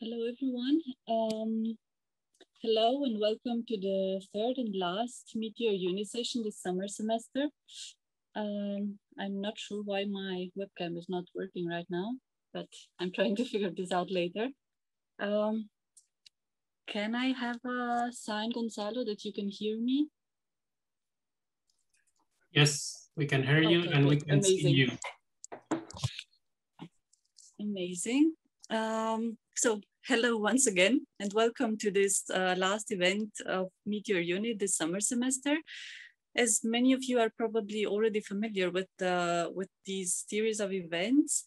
Hello, everyone. Hello and welcome to the third and last Meet You Uni session this summer semester. I'm not sure why my webcam is not working right now, but I'm trying to figure this out later. Can I have a sign, Gonzalo, that you can hear me? Yes, we can hear you and we can see you. Amazing. So hello once again and welcome to this last event of Meet Your Uni this summer semester. As many of you are probably already familiar with these series of events,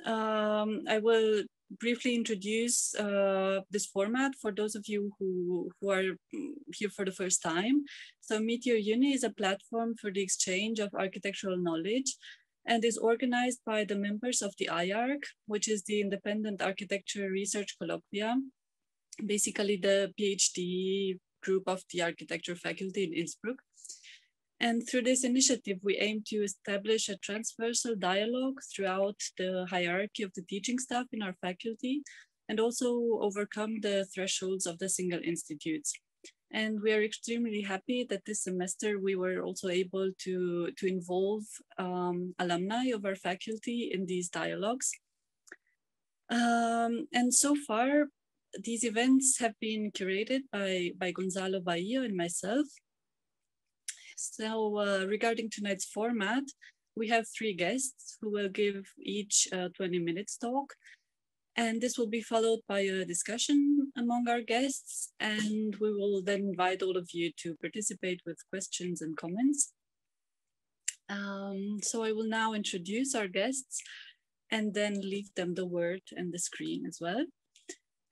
I will briefly introduce this format for those of you who are here for the first time. So Meet Your Uni is a platform for the exchange of architectural knowledge and is organized by the members of the IARC, which is the Independent Architecture Research Colloquia, basically the PhD group of the architecture faculty in Innsbruck. And through this initiative, we aim to establish a transversal dialogue throughout the hierarchy of the teaching staff in our faculty, and also overcome the thresholds of the single institutes. And we are extremely happy that this semester we were also able to involve alumni of our faculty in these dialogues. And so far, these events have been curated by Gonzalo, Vaillo, and myself. So regarding tonight's format, we have 3 guests who will give each 20 minutes talk. And this will be followed by a discussion among our guests. And we will then invite all of you to participate with questions and comments. So I will now introduce our guests and then leave them the word and the screen as well.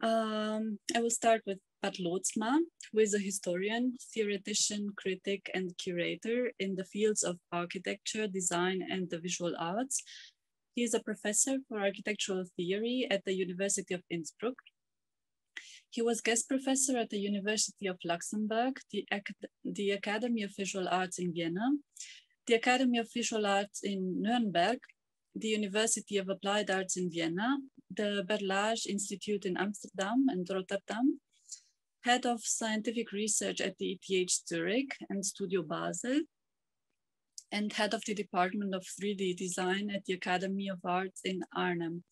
I will start with Bart Lootsma, who is a historian, theoretician, critic, and curator in the fields of architecture, design, and the visual arts. He is a professor for architectural theory at the University of Innsbruck. He was guest professor at the University of Luxembourg, the Academy of Visual Arts in Vienna, the Academy of Visual Arts in Nuremberg, the University of Applied Arts in Vienna, the Berlage Institute in Amsterdam and Rotterdam, head of scientific research at the ETH Zurich and Studio Basel, and head of the Department of 3D Design at the Academy of Arts in Arnhem.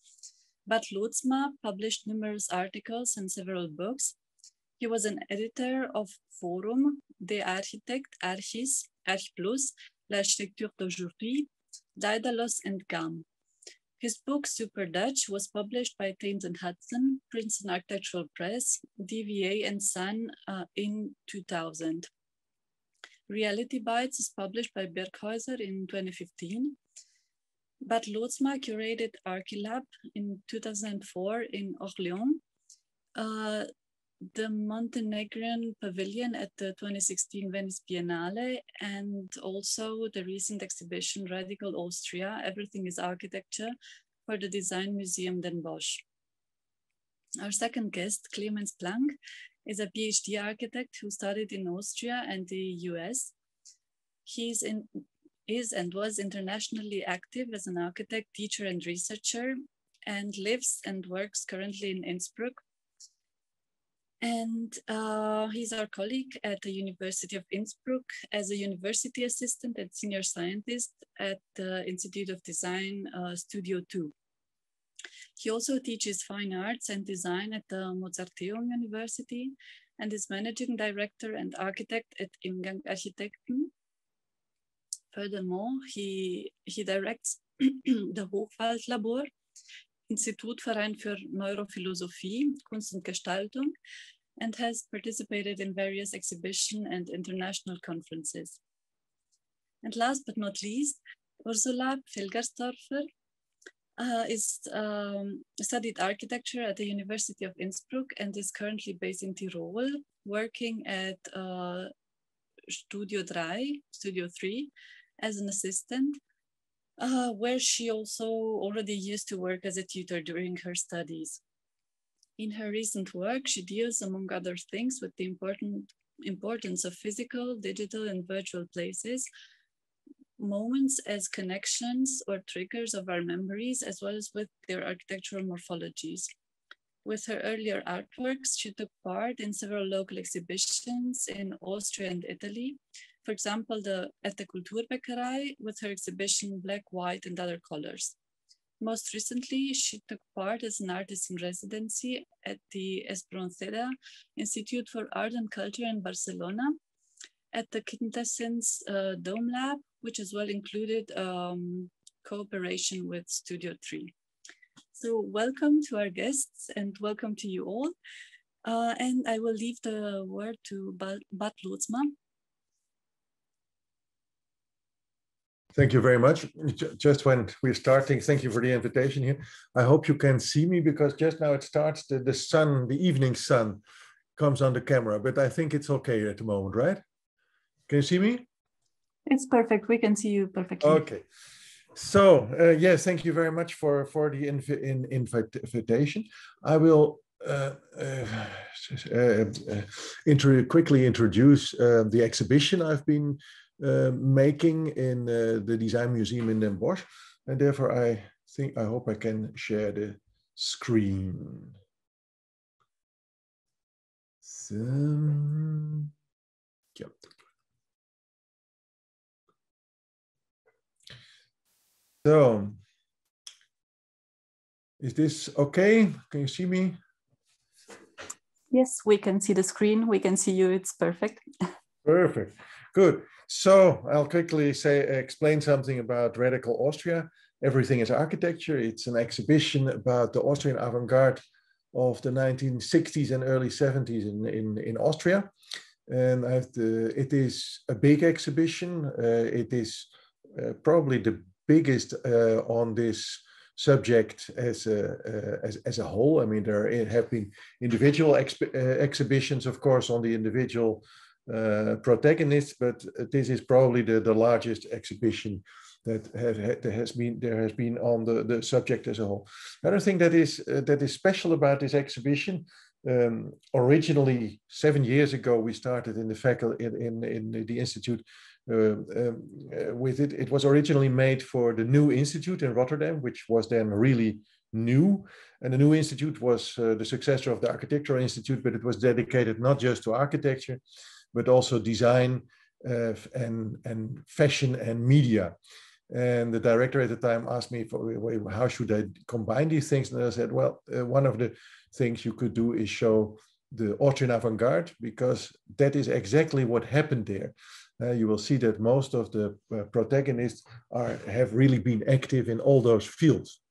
Bart Lootsma published numerous articles and several books. He was an editor of Forum, De Architect, Archis, Arch Plus, L'Architecture d'aujourd'hui, Daedalus and GAM. His book, Super Dutch, was published by Thames and Hudson, Princeton Architectural Press, DVA and Son in 2000. Reality Bites is published by Berghäuser in 2015. Bart Lootsma curated Archilab in 2004 in Orléans, the Montenegrin Pavilion at the 2016 Venice Biennale, and also the recent exhibition Radical Austria, Everything is Architecture, for the Design Museum Den Bosch. Our second guest, Clemens Plank, is a PhD architect who studied in Austria and the US. He is and was internationally active as an architect, teacher, and researcher, and lives and works currently in Innsbruck. And he's our colleague at the University of Innsbruck as a university assistant and senior scientist at the Institute of Design Studio 2. He also teaches fine arts and design at the Mozarteum University and is managing director and architect at Ingang Architekten. Furthermore, he directs the Hochwaldlabor, Institutverein für Neurophilosophie, Kunst und Gestaltung, and has participated in various exhibition and international conferences. And last but not least, Ursula Pligersdorffer studied architecture at the University of Innsbruck and is currently based in Tirol, working at Studio 3 as an assistant, where she also already used to work as a tutor during her studies. In her recent work, she deals, among other things, with the importance of physical, digital, and virtual places, moments as connections or triggers of our memories, as well as with their architectural morphologies. With her earlier artworks, she took part in several local exhibitions in Austria and Italy. For example, at the Kulturbäckerei with her exhibition Black, White, and Other Colors. Most recently, she took part as an artist in residency at the Espronceda Institute for Art and Culture in Barcelona, at the Quintessence Dome Lab, which as well included cooperation with Studio 3. So welcome to our guests and welcome to you all. And I will leave the word to Bart Lootsma. Thank you very much. Just when we're starting, thank you for the invitation here. I hope you can see me because just now it starts, the sun, the evening sun comes on the camera, but I think it's okay at the moment, right? Can you see me? It's perfect. We can see you perfectly. Okay. So, yes, thank you very much for the invitation. I will quickly introduce the exhibition I've been making in the Design Museum in Den Bosch, and therefore I hope I can share the screen. Yeah. So, is this okay? Can you see me? Yes, we can see the screen. We can see you. It's perfect. Perfect. Good. So I'll quickly explain something about Radical Austria. Everything is Architecture. It's an exhibition about the Austrian avant-garde of the 1960s and early 70s in Austria. And it is a big exhibition. It is probably the biggest on this subject as a whole. I mean, there have been individual exhibitions, of course, on the individual protagonists, but this is probably the largest exhibition that there has been on the subject as a whole. Another thing that is special about this exhibition, originally 7 years ago, we started in the faculty in the institute with it. It was originally made for the new institute in Rotterdam, which was then really new. And the new institute was the successor of the Architectural Institute, but it was dedicated not just to architecture, but also design and fashion and media. And the director at the time asked me, how should I combine these things? And I said, well, one of the things you could do is show the Austrian avant-garde, because that is exactly what happened there. You will see that most of the protagonists have really been active in all those fields.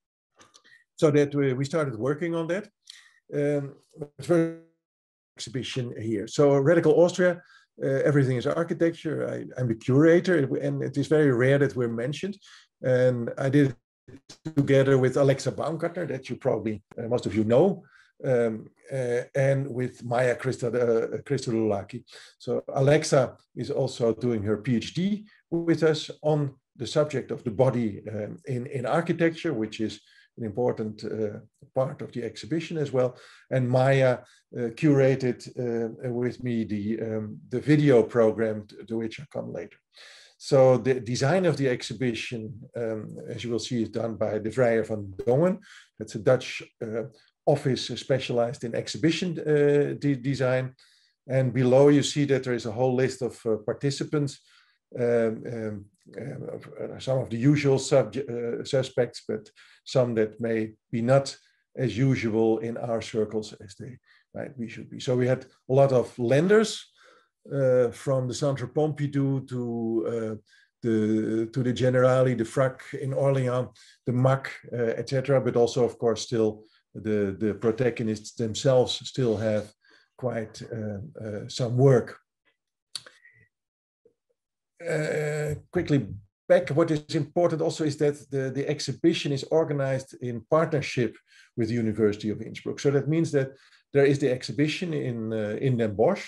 So that we started working on that. Exhibition here. So Radical Austria, everything is architecture. I'm the curator, and it is very rare that we're mentioned. And I did it together with Alexa Baumgartner, that you probably, most of you know, and with Maya Christodoulaki. So Alexa is also doing her PhD with us on the subject of the body in architecture, which is an important part of the exhibition as well. And Maya curated with me the video program to which I come later. So the design of the exhibition, as you will see, is done by De Vrijer van Dongen. That's a Dutch office specialized in exhibition design. And below you see that there is a whole list of participants, some of the usual suspects, but some that may be not as usual in our circles as we should be. So we had a lot of lenders from the Centre Pompidou to the Generali, the FRAC in Orléans, the MAC, etc. But also, of course, still the protagonists themselves still have quite some work. Quickly back, what is important also is that the exhibition is organized in partnership with the University of Innsbruck. So that means that there is the exhibition in Den Bosch.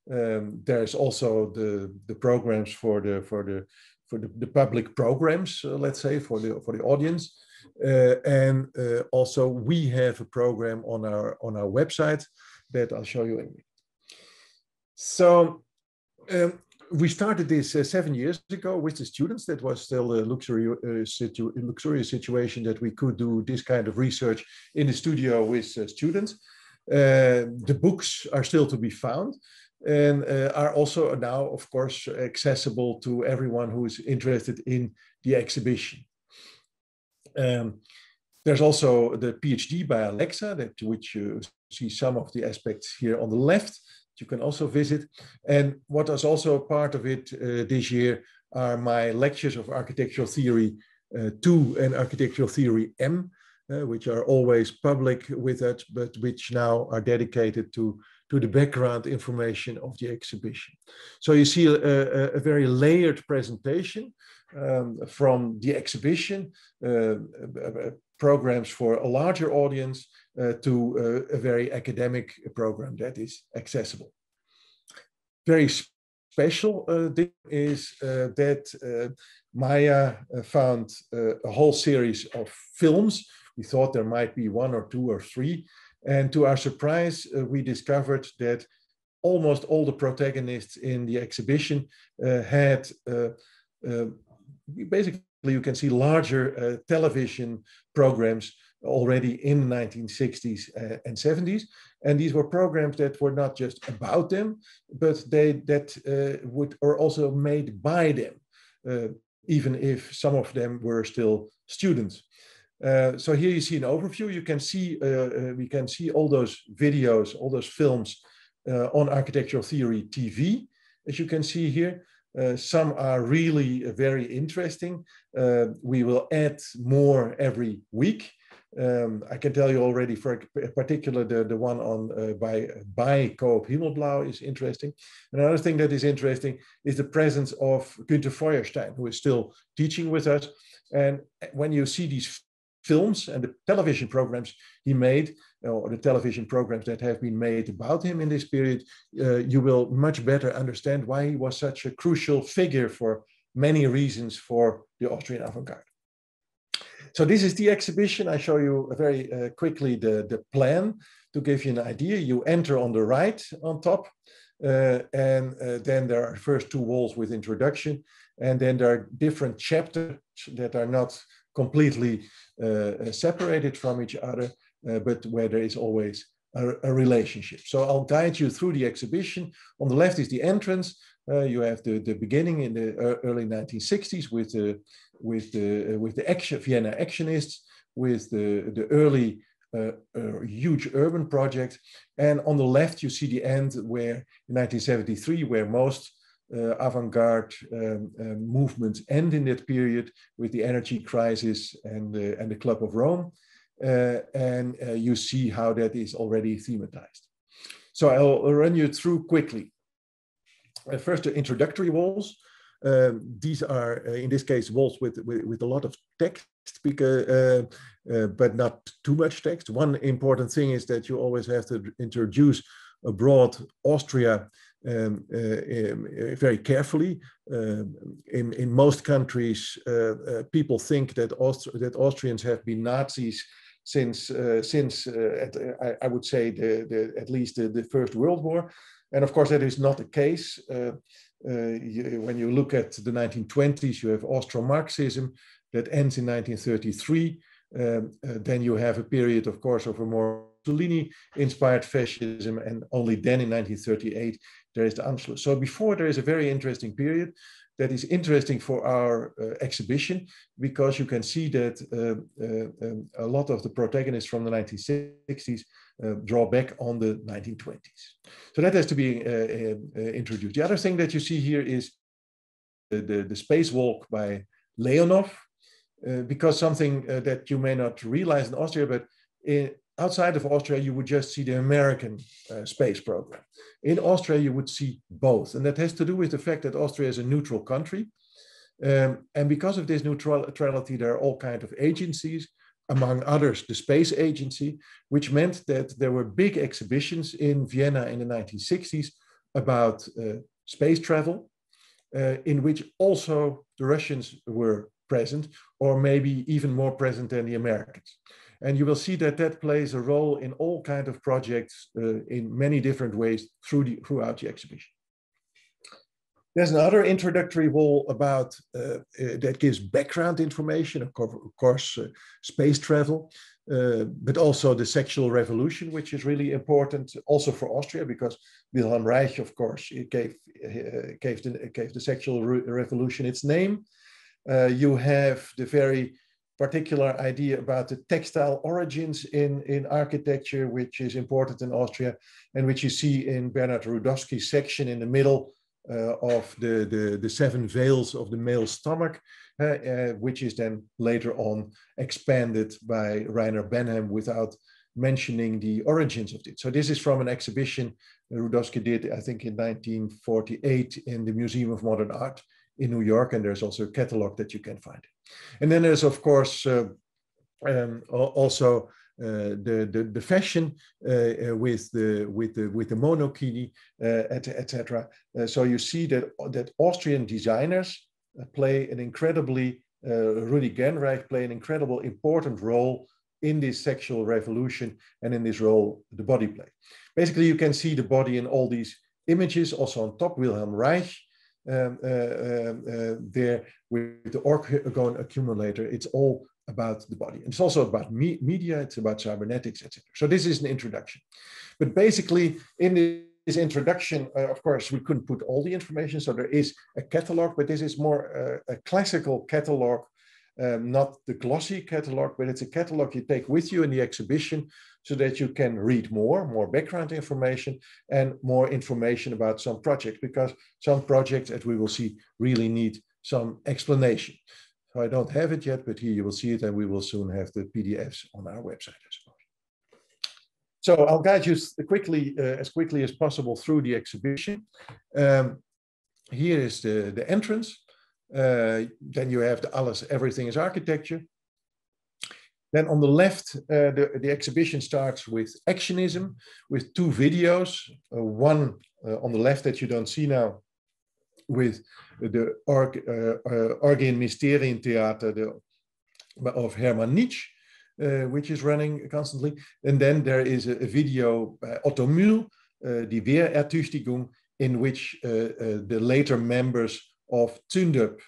There's also the programs for the public programs, let's say, for the audience, and also we have a program on our website that I'll show you in a minute. So we started this 7 years ago with the students. That was still a luxurious situation that we could do this kind of research in the studio with students. The books are still to be found and are also now, of course, accessible to everyone who is interested in the exhibition. There's also the PhD by Alexa, which you see some of the aspects here on the left. You can also visit. And what is also part of it this year are my lectures of Architectural Theory 2 and Architectural Theory M, which are always public with us, but which now are dedicated to the background information of the exhibition. So you see a very layered presentation from the exhibition, programs for a larger audience to a very academic program that is accessible. Very special thing is that Maya found a whole series of films. We thought there might be 1 or 2 or 3. And to our surprise, we discovered that almost all the protagonists in the exhibition had basically, you can see larger television programs already in the 1960s and 70s. And these were programs that were not just about them, but were also made by them, even if some of them were still students. So here you see an overview. You can see, we can see all those videos, all those films on Architectural Theory TV, as you can see here. Some are really very interesting. We will add more every week. I can tell you already, for particular, the one on by Coop Himmelblau is interesting. Another thing that is interesting is the presence of Günther Feuerstein, who is still teaching with us. And when you see these films and the television programs he made, or the television programs that have been made about him in this period, you will much better understand why he was such a crucial figure for many reasons for the Austrian avant-garde. So this is the exhibition. I show you very quickly the plan to give you an idea. You enter on the right on top, and then there are first 2 walls with introduction, and then there are different chapters that are not completely separated from each other, but where there is always a relationship. So I'll guide you through the exhibition. On the left is the entrance. You have the beginning in the early 1960s with the Vienna actionists, with the early huge urban project. And on the left, you see the end where in 1973, where most avant-garde movements end in that period with the energy crisis and the Club of Rome. And you see how that is already thematized. So I'll run you through quickly. First, the introductory walls. These are, in this case, walls with a lot of text, because, but not too much text. One important thing is that you always have to introduce abroad Austria very carefully. In most countries, people think that Austrians have been Nazis since I would say at least the First World War. And of course, that is not the case. When you look at the 1920s, you have Austro-Marxism that ends in 1933. Then you have a period, of course, of a more Mussolini-inspired fascism, and only then in 1938 there is the Anschluss. So before, there is a very interesting period that is interesting for our exhibition, because you can see that a lot of the protagonists from the 1960s draw back on the 1920s. So that has to be introduced. The other thing that you see here is the spacewalk by Leonov, because something that you may not realize in Austria, but outside of Austria, you would just see the American space program. In Austria, you would see both. And that has to do with the fact that Austria is a neutral country. And because of this neutrality, there are all kinds of agencies, among others, the Space Agency, which meant that there were big exhibitions in Vienna in the 1960s about space travel, in which also the Russians were present, or maybe even more present than the Americans. And you will see that that plays a role in all kinds of projects in many different ways throughout the exhibition. There's another introductory wall about that gives background information, of course, space travel. but also the sexual revolution, which is really important also for Austria, because Wilhelm Reich, of course, it gave the sexual revolution its name. You have the very particular idea about the textile origins in architecture, which is important in Austria, and which you see in Bernard Rudowski's section in the middle of the 7 veils of the male stomach, which is then later on expanded by Rainer Benham without mentioning the origins of it. So this is from an exhibition Rudowski did, I think, in 1948 in the Museum of Modern Art in New York, and there's also a catalog that you can find. And then there's, of course, also the fashion with the monokini, etc. So you see that Austrian designers play an incredibly, Rudi Genreich play an incredible important role in this sexual revolution, and in this role the body play. Basically, you can see the body in all these images. Also on top, Wilhelm Reich there with the orgone accumulator. It's all about the body. And it's also about media, it's about cybernetics, etc. So this is an introduction. But basically, in this introduction, of course, we couldn't put all the information, so there is a catalog, but this is more a classical catalog, not the glossy catalog, but it's a catalog you take with you in the exhibition so that you can read more background information and more information about some projects, because some projects, as we will see, really need some explanation. So I don't have it yet, but here you will see it, and we will soon have the PDFs on our website, I suppose. So I'll guide you quickly, as quickly as possible through the exhibition. Here is the entrance. Then you have the everything is architecture. Then on the left, the exhibition starts with actionism, with 2 videos. One on the left that you don't see now, with the Orgien Mysterientheater of Hermann Nietzsche, which is running constantly. And then there is a video by Otto Mühl, Die Wehrertüchtigung, in which the later members of Zündup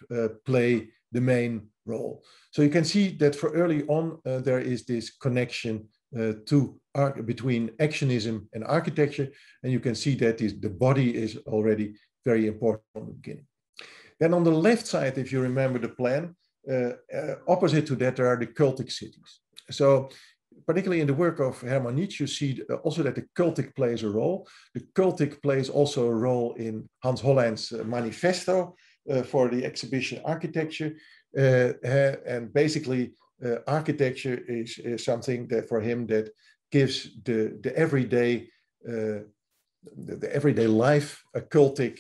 play the main role. So you can see that for early on, there is this connection between actionism and architecture. And you can see that the body is already very important from the beginning. Then on the left side, if you remember the plan, opposite to that, there are the cultic cities. So particularly in the work of Hermann Nietzsche, you see also that the cultic plays a role. The cultic plays also a role in Hans Holland's manifesto for the exhibition architecture. And basically, architecture is something that for him that gives the everyday life a cultic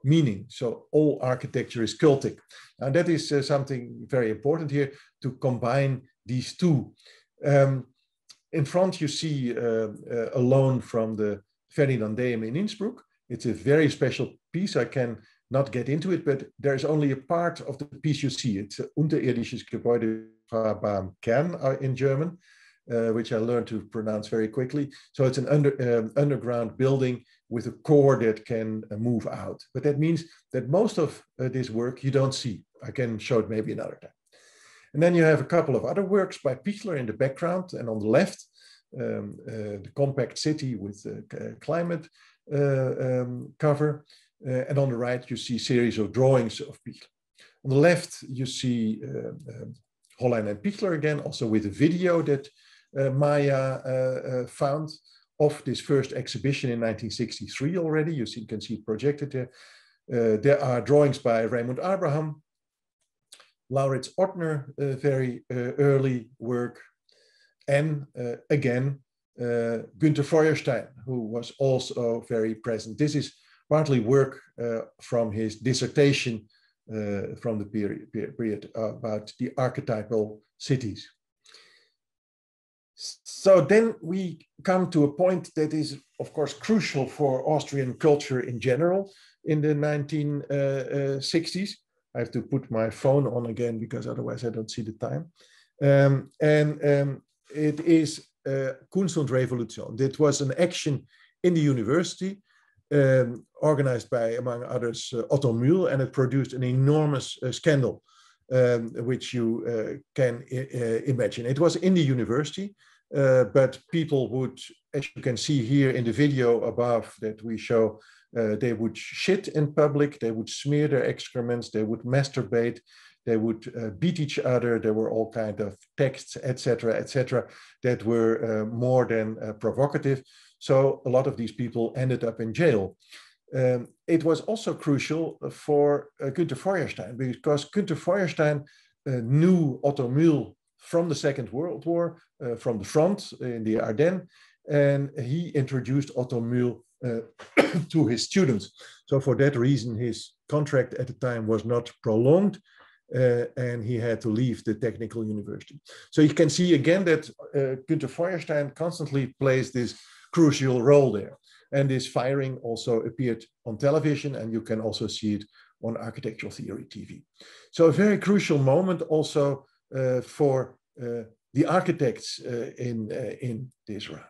meaning. So all architecture is cultic. And that is something very important here, to combine these 2. In front, you see a loan from the Ferdinandeum in Innsbruck. It's a very special piece. I can not get into it, but there's only a part of the piece you see. It's unterirdisches Gebäude Kern in German, which I learned to pronounce very quickly. So it's an underground building with a core that can move out. But that means that most of this work you don't see. I can show it maybe another time. And then you have a couple of other works by Pichler in the background, and on the left, the compact city with the climate cover. And on the right, you see a series of drawings of Pichler. On the left, you see Holland and Pichler again, also with a video that Maya found of this first exhibition in 1963 already. You can see it projected there. There are drawings by Raymond Abraham, Lauritz Ottner, very early work, and again, Günther Feuerstein, who was also very present. This is partly work from his dissertation from the period about the archetypal cities. So then we come to a point that is, of course, crucial for Austrian culture in general in the 1960s. I have to put my phone on again because otherwise I don't see the time. It is Kunst und Revolution. It was an action in the university organized by, among others, Otto Mühl, and it produced an enormous scandal. which you can imagine. It was in the university, but people would, as you can see here in the video above that we show, they would shit in public, they would smear their excrements, they would masturbate, they would beat each other. There were all kinds of texts, etc., that were more than provocative. So a lot of these people ended up in jail. It was also crucial for Günther Feuerstein, because Günther Feuerstein knew Otto Mühl from the Second World War, from the front in the Ardennes, and he introduced Otto Mühl to his students. So for that reason, his contract at the time was not prolonged, and he had to leave the technical university. So you can see again that Günther Feuerstein constantly plays this crucial role there. And this firing also appeared on television, and you can also see it on Architectural Theory TV. So a very crucial moment also for the architects in this round.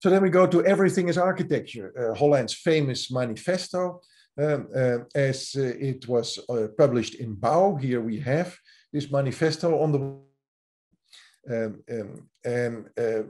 So then we go to Everything is Architecture, Holland's famous manifesto. As it was published in Bouw. Here we have this manifesto on the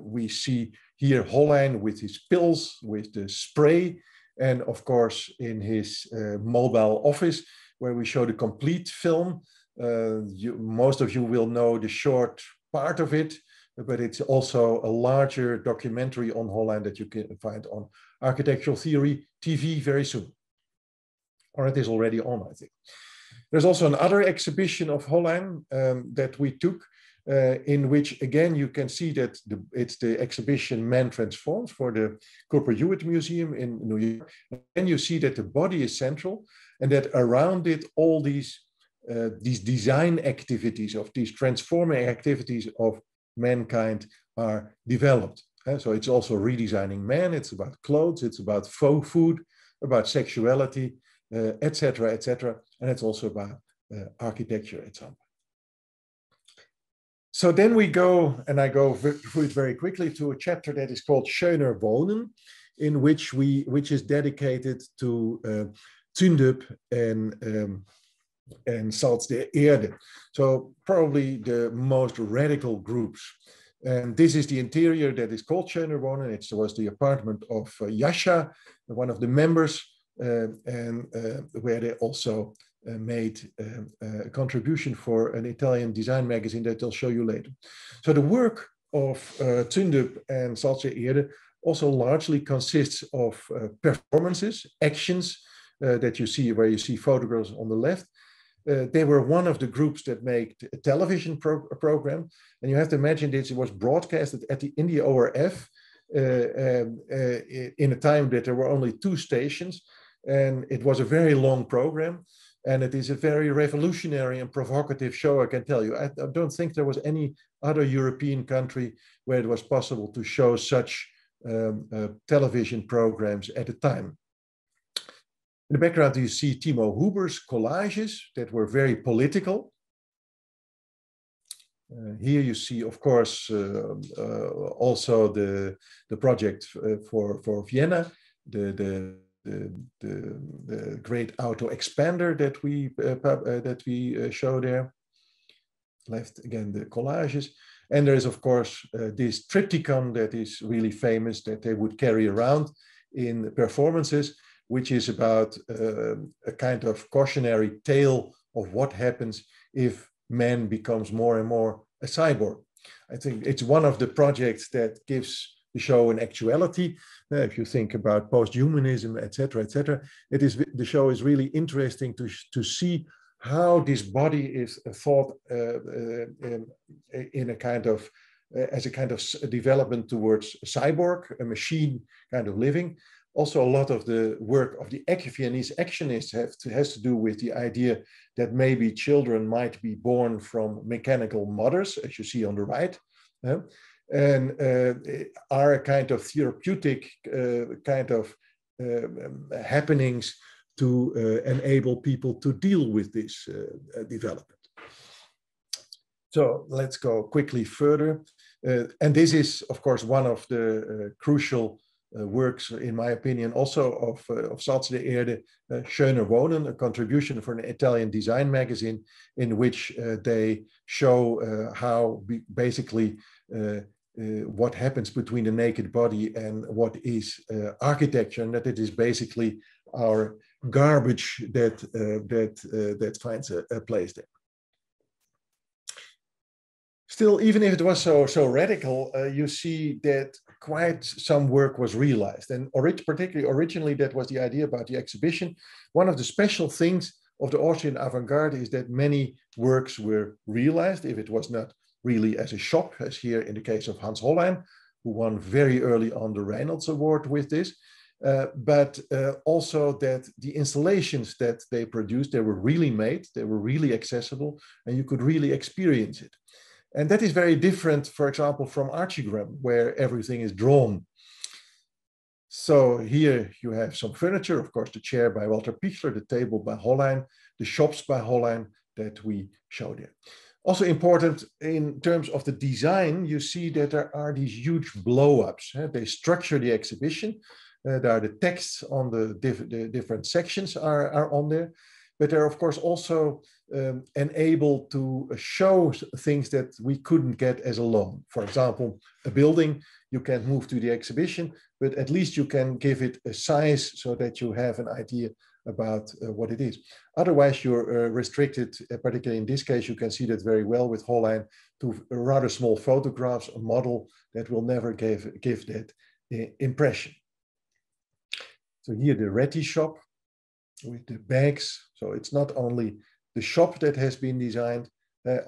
we see here Holland with his pills, with the spray, and of course in his mobile office, where we show the complete film. Most of you will know the short part of it, but it's also a larger documentary on Holland that you can find on Architectural Theory TV very soon. Or it is already on, I think. There's also another exhibition of Holland that we took, in which, again, you can see that it's the exhibition Man Transforms for the Cooper Hewitt Museum in New York. And you see that the body is central, and that around it, all these design activities, of these transforming activities of mankind are developed. So it's also redesigning man, it's about clothes, it's about faux food, about sexuality, etc., and it's also about architecture at some point. So then we go, and I go through it very quickly, to a chapter that is called Schöner Wohnen, in which is dedicated to Zündup and Salz der Erde. So probably the most radical groups. And this is the interior that is called Schöner Wohnen. It was the apartment of Jascha, one of the members, and where they also made a contribution for an Italian design magazine that I'll show you later. So the work of Zündup and Salz der Erde also largely consists of performances, actions that you see, where you see photographs on the left. They were one of the groups that made a television program, and you have to imagine this, it was broadcasted in the ORF in a time that there were only 2 stations, and it was a very long program, and it is a very revolutionary and provocative show, I can tell you. I don't think there was any other European country where it was possible to show such television programs at the time. In the background, you see Timo Huber's collages that were very political. Here you see, of course, also the project for Vienna, the great auto expander that we show there. Left again the collages, and there is, of course, this triptychon that is really famous that they would carry around in performances, which is about a kind of cautionary tale of what happens if man becomes more and more a cyborg. I think it's one of the projects that gives the show an actuality. If you think about post-humanism, etc., the show is really interesting to see how this body is thought in a kind of as a kind of development towards a cyborg, a machine kind of living. Also, a lot of the work of the Viennese actionists has to do with the idea that maybe children might be born from mechanical mothers, as you see on the right, and are a kind of therapeutic kind of happenings to enable people to deal with this development. So let's go quickly further. And this is, of course, one of the crucial works, in my opinion, also of Salz de Erde, Schöner Wohnen, a contribution for an Italian design magazine, in which they show how basically what happens between the naked body and what is architecture, and that it is basically our garbage that finds a place there. Still, even if it was so radical, you see that quite some work was realized. And particularly originally, that was the idea about the exhibition. One of the special things of the Austrian avant-garde is that many works were realized, if it was not really as a shop, as here in the case of Hans Hollein, who won very early on the Reynolds Award with this. But also that the installations that they produced, they were really made, they were really accessible, and you could really experience it. And that is very different, for example, from Archigram, where everything is drawn. So here you have some furniture, of course, the chair by Walter Pichler, the table by Hollein, the shops by Hollein that we showed here. Also important in terms of the design, you see that there are these huge blow-ups. They structure the exhibition. There are the texts on the different sections are on there. But they're, of course, also enabled to show things that we couldn't get as alone. For example, a building, you can't move to the exhibition, but at least you can give it a size so that you have an idea about what it is. Otherwise, you're restricted, particularly in this case, you can see that very well with Hollein, to rather small photographs, a model that will never give that impression. So here the Reti shop with the bags. So it's not only the shop that has been designed,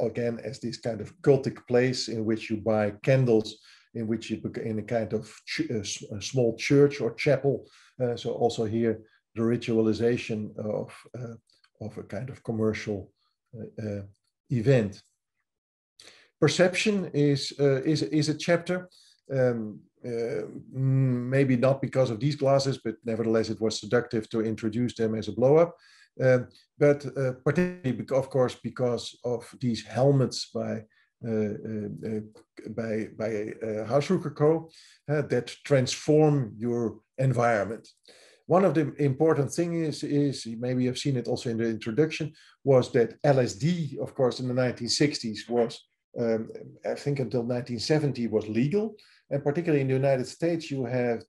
again, as this kind of cultic place in which you buy candles, in which you in a kind of a small church or chapel. So also here, the ritualization of a kind of commercial event. Perception is a chapter. Maybe not because of these glasses, but nevertheless it was seductive to introduce them as a blow-up. But particularly, of course, because of these helmets by Hausrucker Co. That transform your environment. One of the important things is, maybe you've seen it also in the introduction, was that LSD, of course, in the 1960s was, I think until 1970 was legal. And particularly in the United States, you have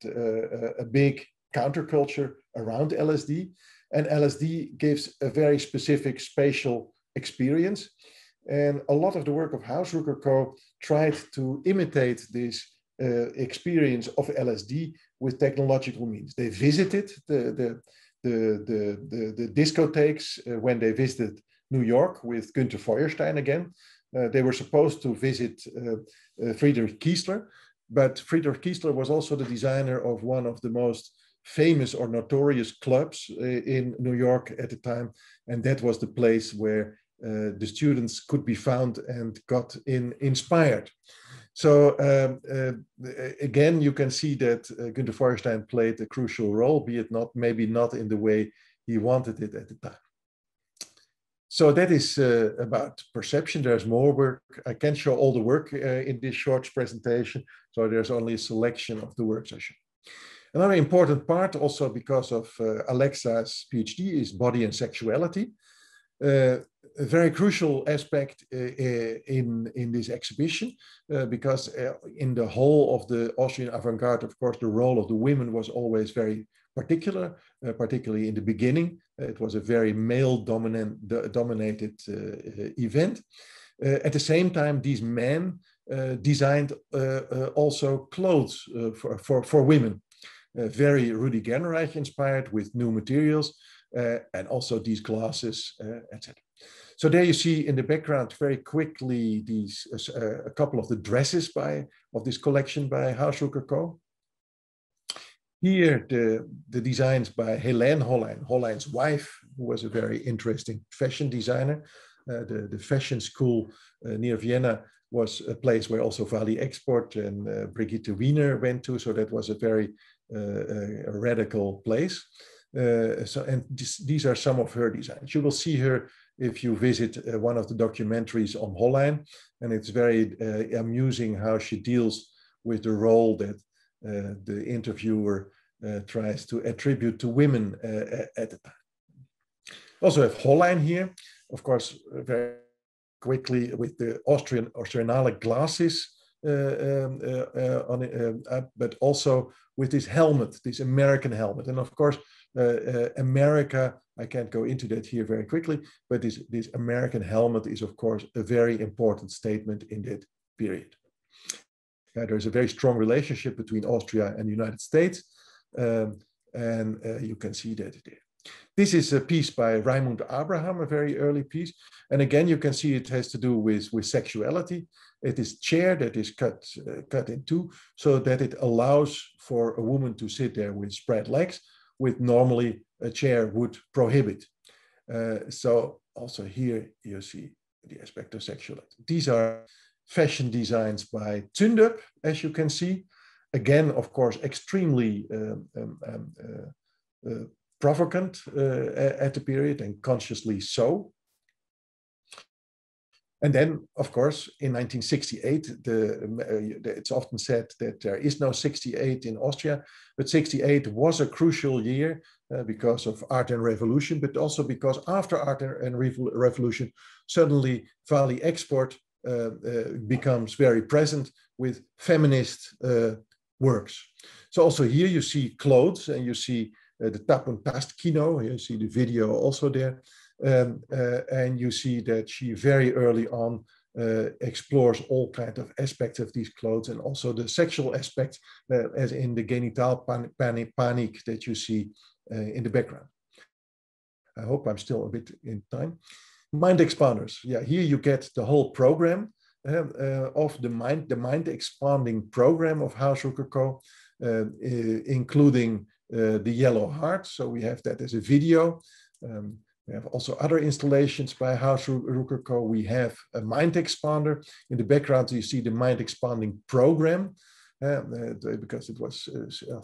a big counterculture around LSD. And LSD gives a very specific spatial experience. And a lot of the work of Hausrucker Co. tried to imitate this experience of LSD with technological means. They visited the discotheques when they visited New York with Günther Feuerstein again. They were supposed to visit Friedrich Kiesler, but Friedrich Kiesler was also the designer of one of the most famous or notorious clubs in New York at the time. And that was the place where the students could be found and got inspired. So again, you can see that Günther Feuerstein played a crucial role, be it not, maybe not in the way he wanted it at the time. So that is about perception. There's more work. I can't show all the work in this short presentation, so there's only a selection of the works I show. Another important part, also because of Alexa's PhD, is body and sexuality. A very crucial aspect in this exhibition, because in the whole of the Austrian avant-garde, of course, the role of the women was always very particular, particularly in the beginning. It was a very male-dominated event. At the same time, these men designed also clothes for women, very Rudi Gernreich inspired with new materials, and also these glasses, etc. So there you see in the background very quickly these a couple of the dresses of this collection by Hausrucker Co. Here the designs by Helene Hollein, Hollein's wife, who was a very interesting fashion designer. The fashion school near Vienna was a place where also Wally Export and Brigitte Wiener went to, so that was a very radical place. And these are some of her designs. You will see her if you visit one of the documentaries on Hollein, and it's very amusing how she deals with the role that the interviewer tries to attribute to women at the time. Also have Hollein here, of course, very quickly with the Austrianale glasses but also with this helmet, this American helmet. And of course, America, I can't go into that here very quickly, but this American helmet is, of course, a very important statement in that period. There's a very strong relationship between Austria and the United States, and you can see that there. This is a piece by Raimund Abraham, a very early piece. And again, you can see it has to do with sexuality. It is chair that is cut in two so that it allows for a woman to sit there with spread legs, which normally a chair would prohibit. So also here you see the aspect of sexuality. These are fashion designs by Zündup, as you can see. Again, of course, extremely provocant at the period, and consciously so. And then, of course, in 1968, it's often said that there is no 68 in Austria, but 68 was a crucial year because of Art and Revolution, but also because after Art and Revolution, suddenly Valley Export becomes very present with feminist works. So also here you see clothes, and you see the Tap und Tast Kino, you see the video also there. And you see that she very early on explores all kinds of aspects of these clothes, and also the sexual aspects, as in the genital panic that you see in the background. I hope I'm still a bit in time. Mind expanders. Yeah, here you get the whole program of the mind expanding program of Hausrucker Co., including the Yellow Heart. So we have that as a video. We have also other installations by Hausrucker Co. We have a mind expander. In the background, you see the mind expanding program, because it was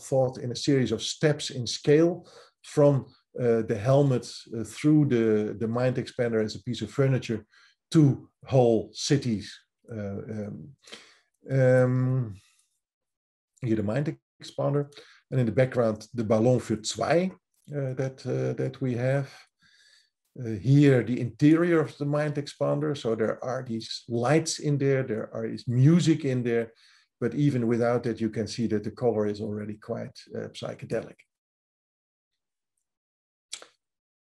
thought in a series of steps in scale from the helmet through the mind expander as a piece of furniture to whole cities. Here the mind expander, and in the background the Ballon für zwei that we have. Here the interior of the mind expander, so there are these lights in there, there is music in there, but even without that you can see that the color is already quite psychedelic.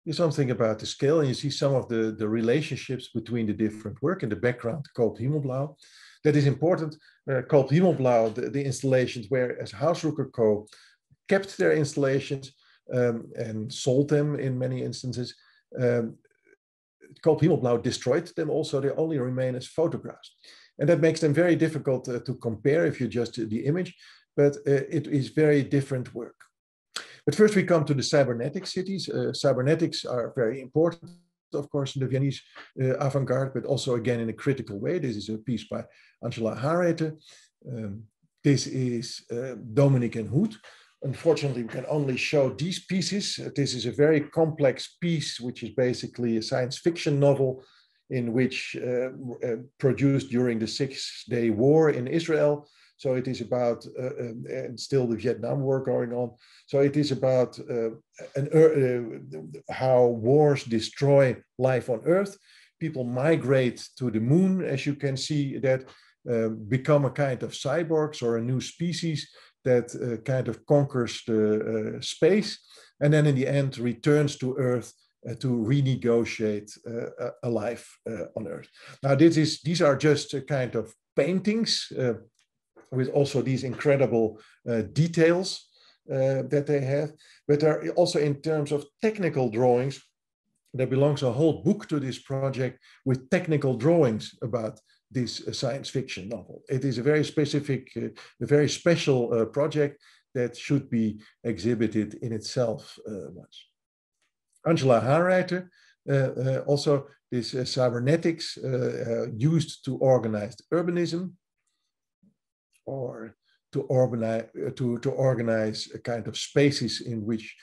Here's something about the scale, and you see some of the relationships between the different work in the background, called Himmelblau. That is important, called Himmelblau, the installations, whereas Hausrucker Co. kept their installations and sold them in many instances. Called Himmelblau destroyed them also. They only remain as photographs. And that makes them very difficult to compare if you just the image, but it is very different work. But first we come to the cybernetic cities. Cybernetics are very important, of course, in the Viennese avant-garde, but also again in a critical way. This is a piece by Angela Harreite. This is Dominic and Hood. Unfortunately, we can only show these pieces. This is a very complex piece, which is basically a science fiction novel in which produced during the 6-day war in Israel. So it is about, and still the Vietnam War going on. So it is about how wars destroy life on Earth. People migrate to the moon, as you can see, that become a kind of cyborgs or a new species that kind of conquers the space, and then in the end returns to Earth to renegotiate a life on Earth. Now, these are just a kind of paintings with also these incredible details that they have, but there are also in terms of technical drawings, there belongs a whole book to this project with technical drawings about this science fiction novel. It is a very specific, a very special project that should be exhibited in itself once. Angela Harreite, also this cybernetics used to organize urbanism, or to organize a kind of spaces in which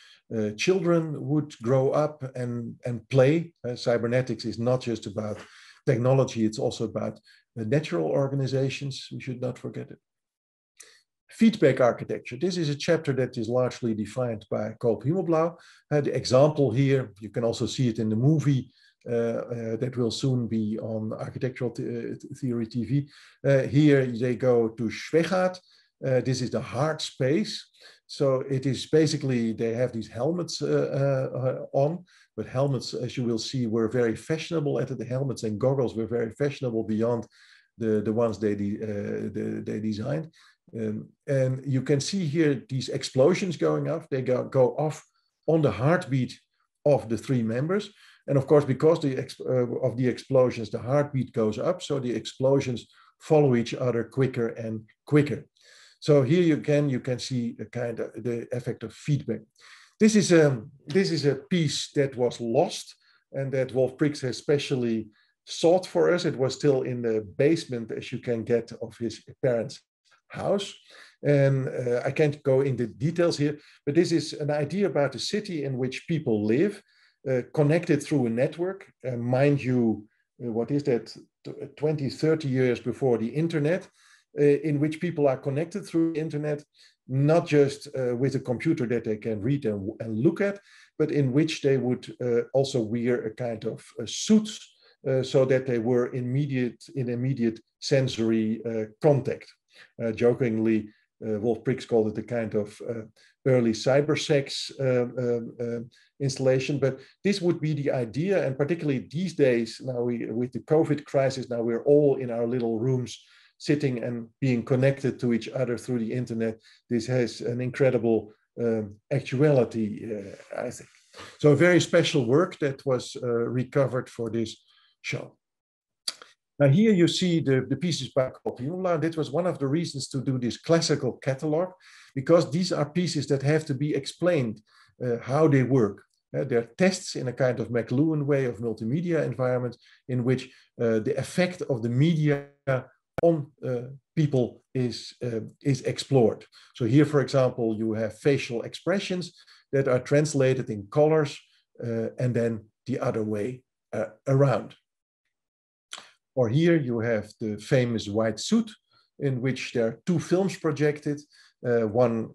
children would grow up and play. Cybernetics is not just about technology, it's also about natural organizations. We should not forget it. Feedback architecture. This is a chapter that is largely defined by Koop Himmelblauw. The example here, you can also see it in the movie that will soon be on Architectural Theory TV. Here they go to Schwegat. This is the hard space. So it is basically, they have these helmets on, but helmets, as you will see, were very fashionable at it. The helmets and goggles were very fashionable beyond the ones they designed. And you can see here these explosions going off. They go off on the heartbeat of the three members. And of course, because of the explosions, the heartbeat goes up. So the explosions follow each other quicker and quicker. So here you can see a kind of the effect of feedback. This is a piece that was lost and that Wolf Prix has specially sought for us. It was still in the basement, as you can get, of his parents' house. And I can't go into details here, but this is an idea about a city in which people live, connected through a network. Mind you, what is that, 20, 30 years before the internet, in which people are connected through the internet, not just with a computer that they can read and look at, but in which they would also wear a kind of suits so that they were in immediate sensory contact. Jokingly, Wolf Prix called it a kind of early cybersex installation, but this would be the idea. And particularly these days, now with the COVID crisis, now we're all in our little rooms sitting and being connected to each other through the internet. This has an incredible actuality, I think. So a very special work that was recovered for this show. Now here you see the pieces by Koop Himmelblauw. That was one of the reasons to do this classical catalog, because these are pieces that have to be explained how they work. They're tests in a kind of McLuhan way of multimedia environment in which the effect of the media on people is explored. So here, for example, you have facial expressions that are translated in colors and then the other way around. Or here you have the famous white suit, in which there are two films projected, one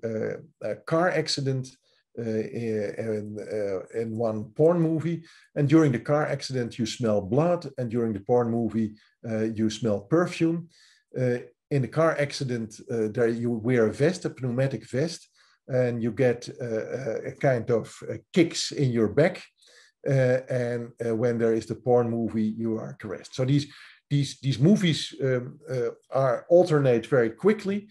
a car accident and one porn movie. And during the car accident, you smell blood, and during the porn movie, you smell perfume. In the car accident, there you wear a vest, a pneumatic vest, and you get a kind of kicks in your back. And when there is the porn movie, you are caressed. So these movies are alternate very quickly.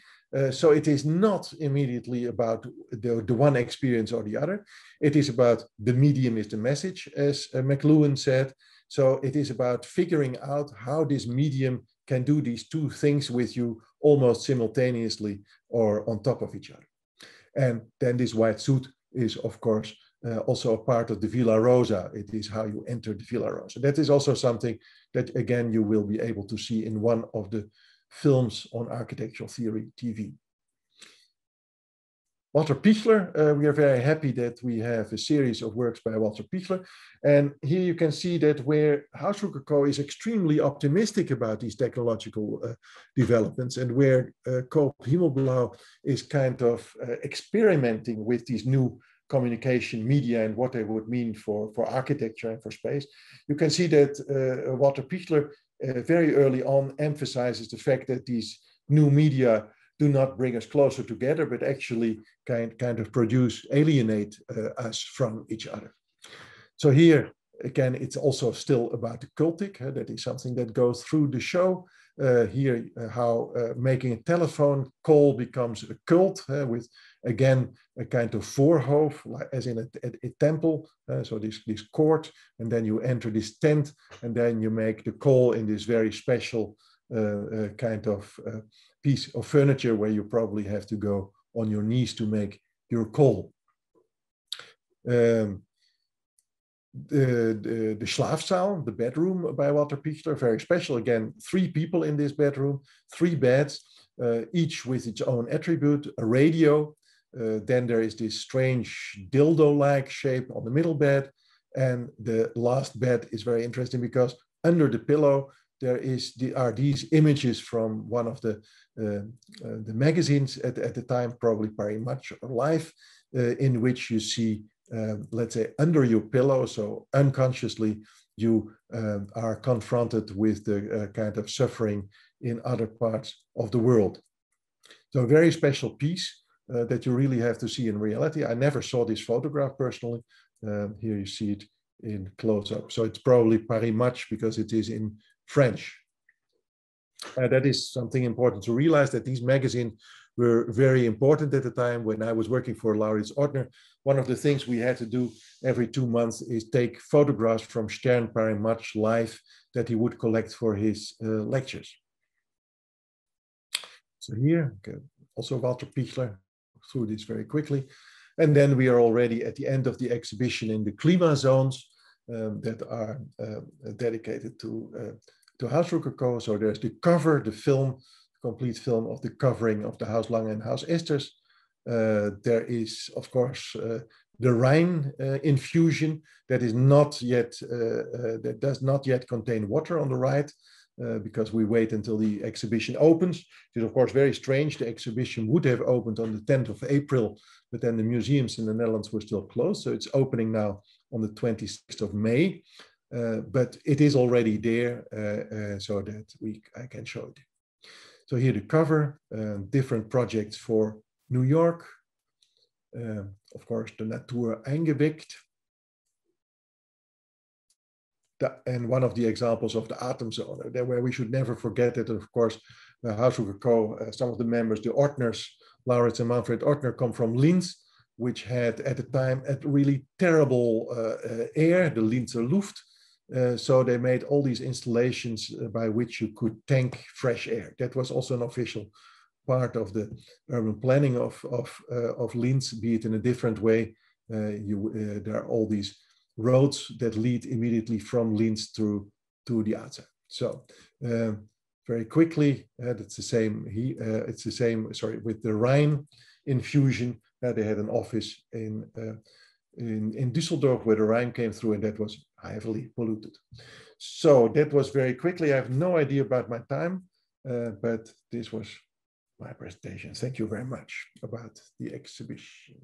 So it is not immediately about the one experience or the other. It is about the medium is the message, as McLuhan said. So it is about figuring out how this medium can do these two things with you almost simultaneously or on top of each other. And then this white suit is, of course, also a part of the Villa Rosa. It is how you enter the Villa Rosa. That is also something that, again, you will be able to see in one of the films on Architectural Theory TV. Walter Pichler, we are very happy that we have a series of works by Walter Pichler. And here you can see that where Hausrucker Co. is extremely optimistic about these technological developments, and where Koop Himmelblauw is kind of experimenting with these new communication media and what they would mean for architecture and for space. You can see that Walter Pichler very early on emphasizes the fact that these new media do not bring us closer together, but actually kind of alienate us from each other. So here, again, it's also still about the cultic. That is something that goes through the show. Here, how making a telephone call becomes a cult with, again, a kind of voorhof, as in a temple. So this court, and then you enter this tent, and then you make the call in this very special kind of piece of furniture where you probably have to go on your knees to make your call. The Schlafzaal, the bedroom by Walter Pichler, very special. Again, 3 people in this bedroom, 3 beds, each with its own attribute, a radio. Then there is this strange dildo-like shape on the middle bed. And the last bed is very interesting because under the pillow, are these images from one of the magazines at the time, probably very much alive, in which you see, let's say, under your pillow, so unconsciously you are confronted with the kind of suffering in other parts of the world. So a very special piece that you really have to see in reality. I never saw this photograph personally. Here you see it in close-up. So it's probably Paris Match because it is in French. That is something important to realize, that these magazines were very important at the time. When I was working for Laurits-Ortner, one of the things we had to do every 2 months is take photographs from Stern Paris Match live that he would collect for his lectures. So here, okay, also Walter Pichler, through this very quickly. And then we are already at the end of the exhibition in the Klima zones that are dedicated to House Rococo. So there's the cover, the film, complete film of the covering of the Haus Lange and Haus Esters. There is, of course, the Rhine infusion that is not yet, that does not yet contain water on the right, because we wait until the exhibition opens. It is, of course, very strange. The exhibition would have opened on the 10th of April, but then the museums in the Netherlands were still closed. So it's opening now on the 26th of May. But it is already there so that I can show it. So here the cover, different projects for New York. Of course, the Natur Eingewickelt. And one of the examples of the Atemzone, where we should never forget it. Of course, Haus Rococo, some of the members, the Ortners, Laurits and Manfred Ortner, come from Linz, which had at the time a really terrible air, the Linzer Luft. So they made all these installations by which you could tank fresh air. That was also an official part of the urban planning of Linz, be it in a different way. There are all these roads that lead immediately from Linz to the outside. So very quickly, it's the same. It's the same. Sorry, with the Rhine infusion, they had an office in Düsseldorf where the Rhine came through, and that was heavily polluted. So that was very quickly. I have no idea about my time, but this was my presentation. Thank you very much about the exhibition.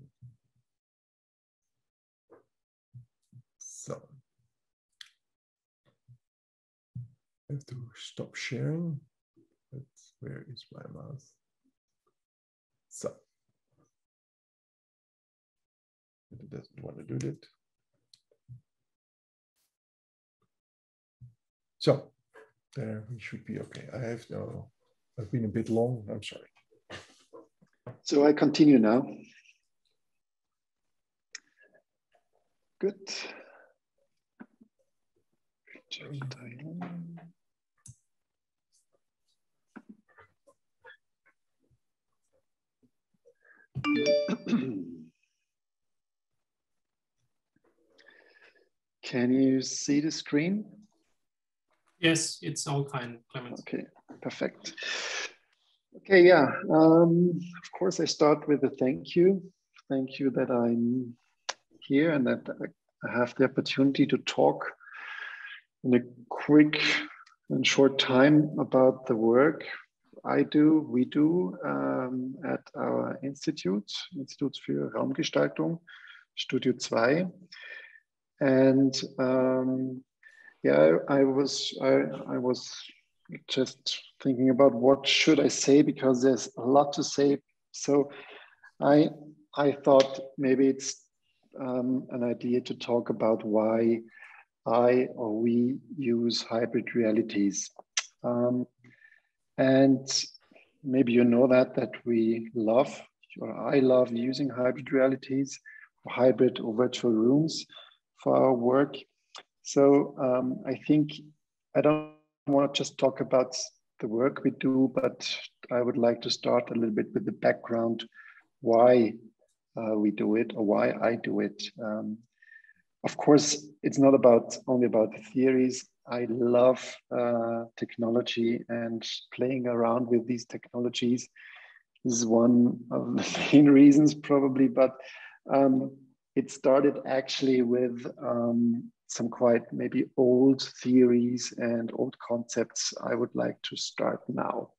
So I have to stop sharing. But where is my mouse? So it doesn't want to do that. So there we should be okay. I've been a bit long, I'm sorry. So I continue now. Good. Can you see the screen? Yes, it's all fine, Clemens. Okay, perfect. Okay, yeah. Of course, I start with a thank you. Thank you that I'm here and that I have the opportunity to talk in a quick and short time about the work we do at our Institute für Raumgestaltung, Studio 2. And yeah, I was just thinking about what should I say, because there's a lot to say. So I thought maybe it's an idea to talk about why we use hybrid realities. And maybe you know that we love, or I love using hybrid realities, or hybrid or virtual rooms for our work. So I think I don't want to just talk about the work we do, but I would like to start a little bit with the background, why we do it, or why I do it. Of course, it's not only about the theories. I love technology and playing around with these technologies. This is one of the main reasons probably, but it started actually with some quite maybe old theories and old concepts I would like to start now.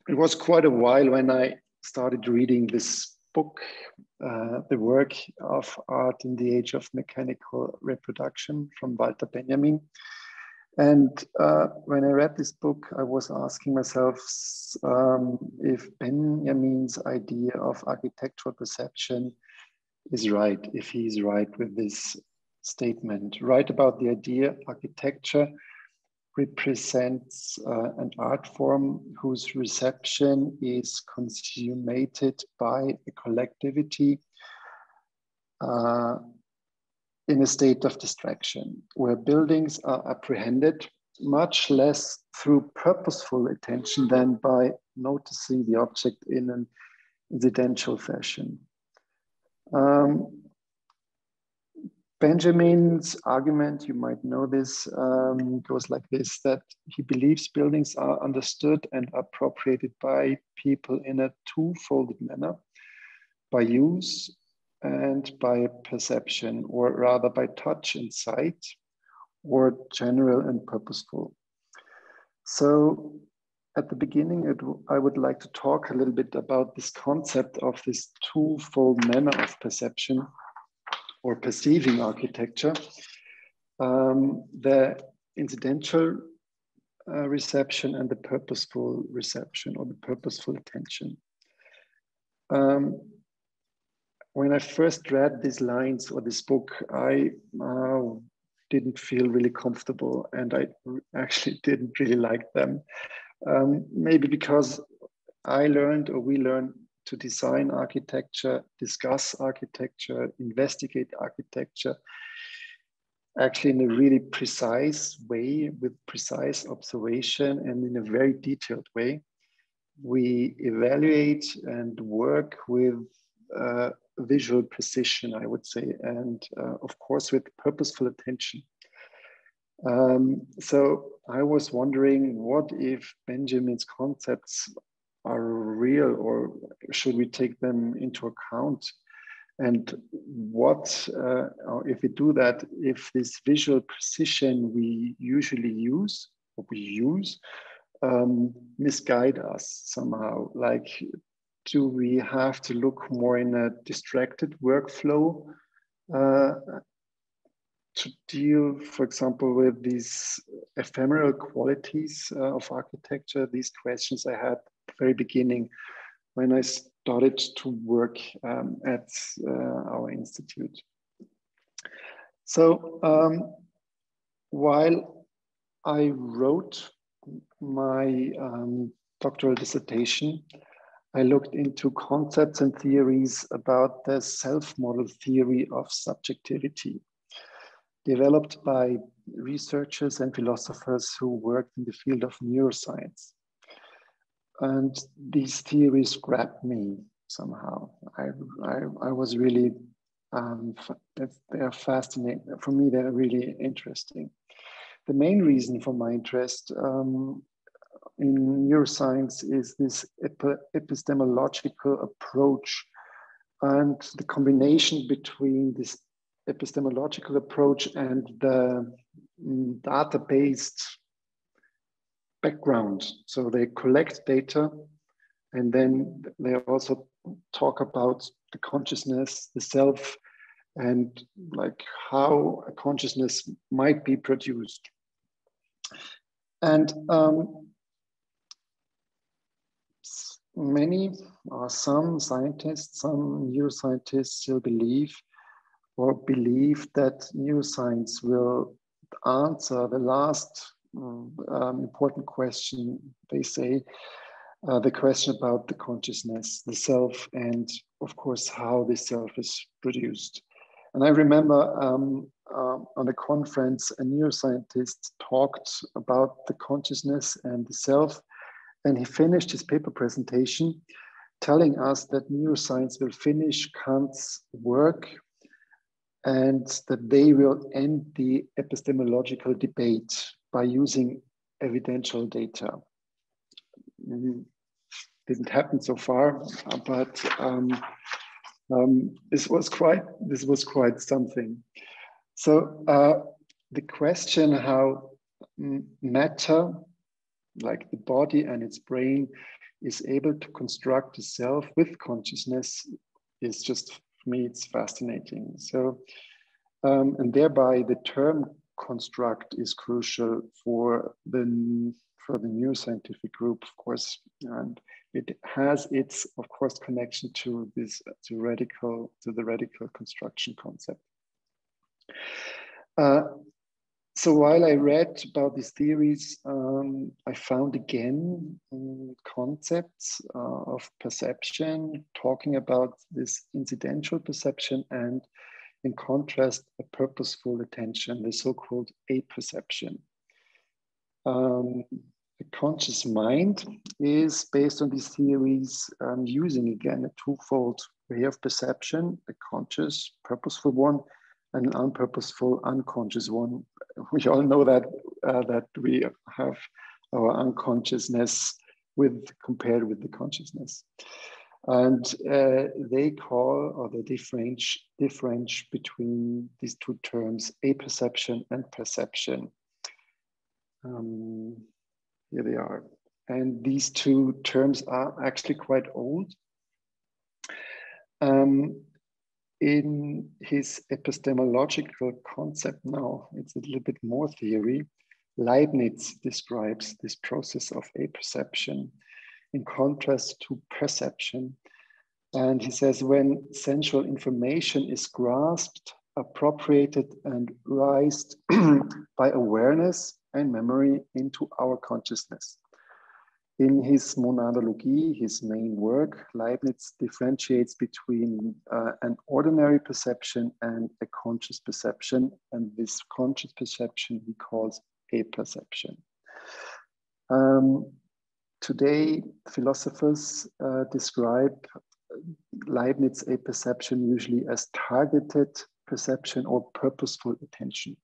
It was quite a while when I started reading this book, The Work of Art in the Age of Mechanical Reproduction from Walter Benjamin. And when I read this book, I was asking myself if Benjamin's idea of architectural perception is right, if he's right with this statement, right about the idea architecture represents an art form whose reception is consummated by a collectivity in a state of distraction, where buildings are apprehended much less through purposeful attention than by noticing the object in an incidental fashion. Benjamin's argument, you might know this, goes like this, that he believes buildings are understood and appropriated by people in a two-folded manner, by use and by perception, or rather by touch and sight, or general and purposeful. So at the beginning, I would like to talk a little bit about this concept of this two-fold manner of perception or perceiving architecture, the incidental reception and the purposeful reception or the purposeful attention. When I first read these lines or this book, I didn't feel really comfortable, and I actually didn't really like them. Maybe because I learned, or we learned, to design architecture, discuss architecture, investigate architecture, actually in a really precise way, with precise observation and in a very detailed way. We evaluate and work with visual precision, I would say, and of course with purposeful attention. So I was wondering, what if Benjamin's concepts are real, or should we take them into account? And what, if we do that, if this visual precision we usually use, or we use, misguide us somehow? Like, do we have to look more in a distracted workflow to deal, for example, with these ephemeral qualities of architecture? These questions I had at the very beginning when I started to work at our institute. So while I wrote my doctoral dissertation, I looked into concepts and theories about the self-model theory of subjectivity, developed by researchers and philosophers who worked in the field of neuroscience. And these theories grabbed me somehow. I was really, they are fascinating. For me, they're really interesting. The main reason for my interest in neuroscience is this epistemological approach, and the combination between this epistemological approach and the data-based background. So they collect data, and then they also talk about the consciousness, the self, and like how a consciousness might be produced. And many or some scientists, some neuroscientists still believe that neuroscience will answer the last important question, they say, the question about the consciousness, the self, and of course, how the self is produced. And I remember on a conference, a neuroscientist talked about the consciousness and the self, and he finished his paper presentation telling us that neuroscience will finish Kant's work and that they will end the epistemological debate by using evidential data. Didn't happen so far, but This was quite something. So the question how matter, like the body and its brain, is able to construct a self with consciousness is just, for me, it's fascinating. So, and thereby the term construct is crucial for the neuroscientific group, of course, and it has its, of course, connection to this the radical construction concept. So while I read about these theories, I found again concepts of perception, talking about this incidental perception and, in contrast, a purposeful attention, the so-called apperception. The conscious mind is based on these theories, using again a twofold way of perception, a conscious, purposeful one, and an unpurposeful, unconscious one. We all know that that we have our unconsciousness compared with the consciousness, and they call, or they differentiate between these two terms, apperception and perception. Here they are, and these two terms are actually quite old. In his epistemological concept now, it's a little bit more theory. Leibniz describes this process of apperception in contrast to perception. And he says, when sensual information is grasped, appropriated, and raised by awareness and memory into our consciousness. In his Monadologie, his main work, Leibniz differentiates between an ordinary perception and a conscious perception, and this conscious perception he calls apperception. Today, philosophers describe Leibniz apperception usually as targeted perception or purposeful attention.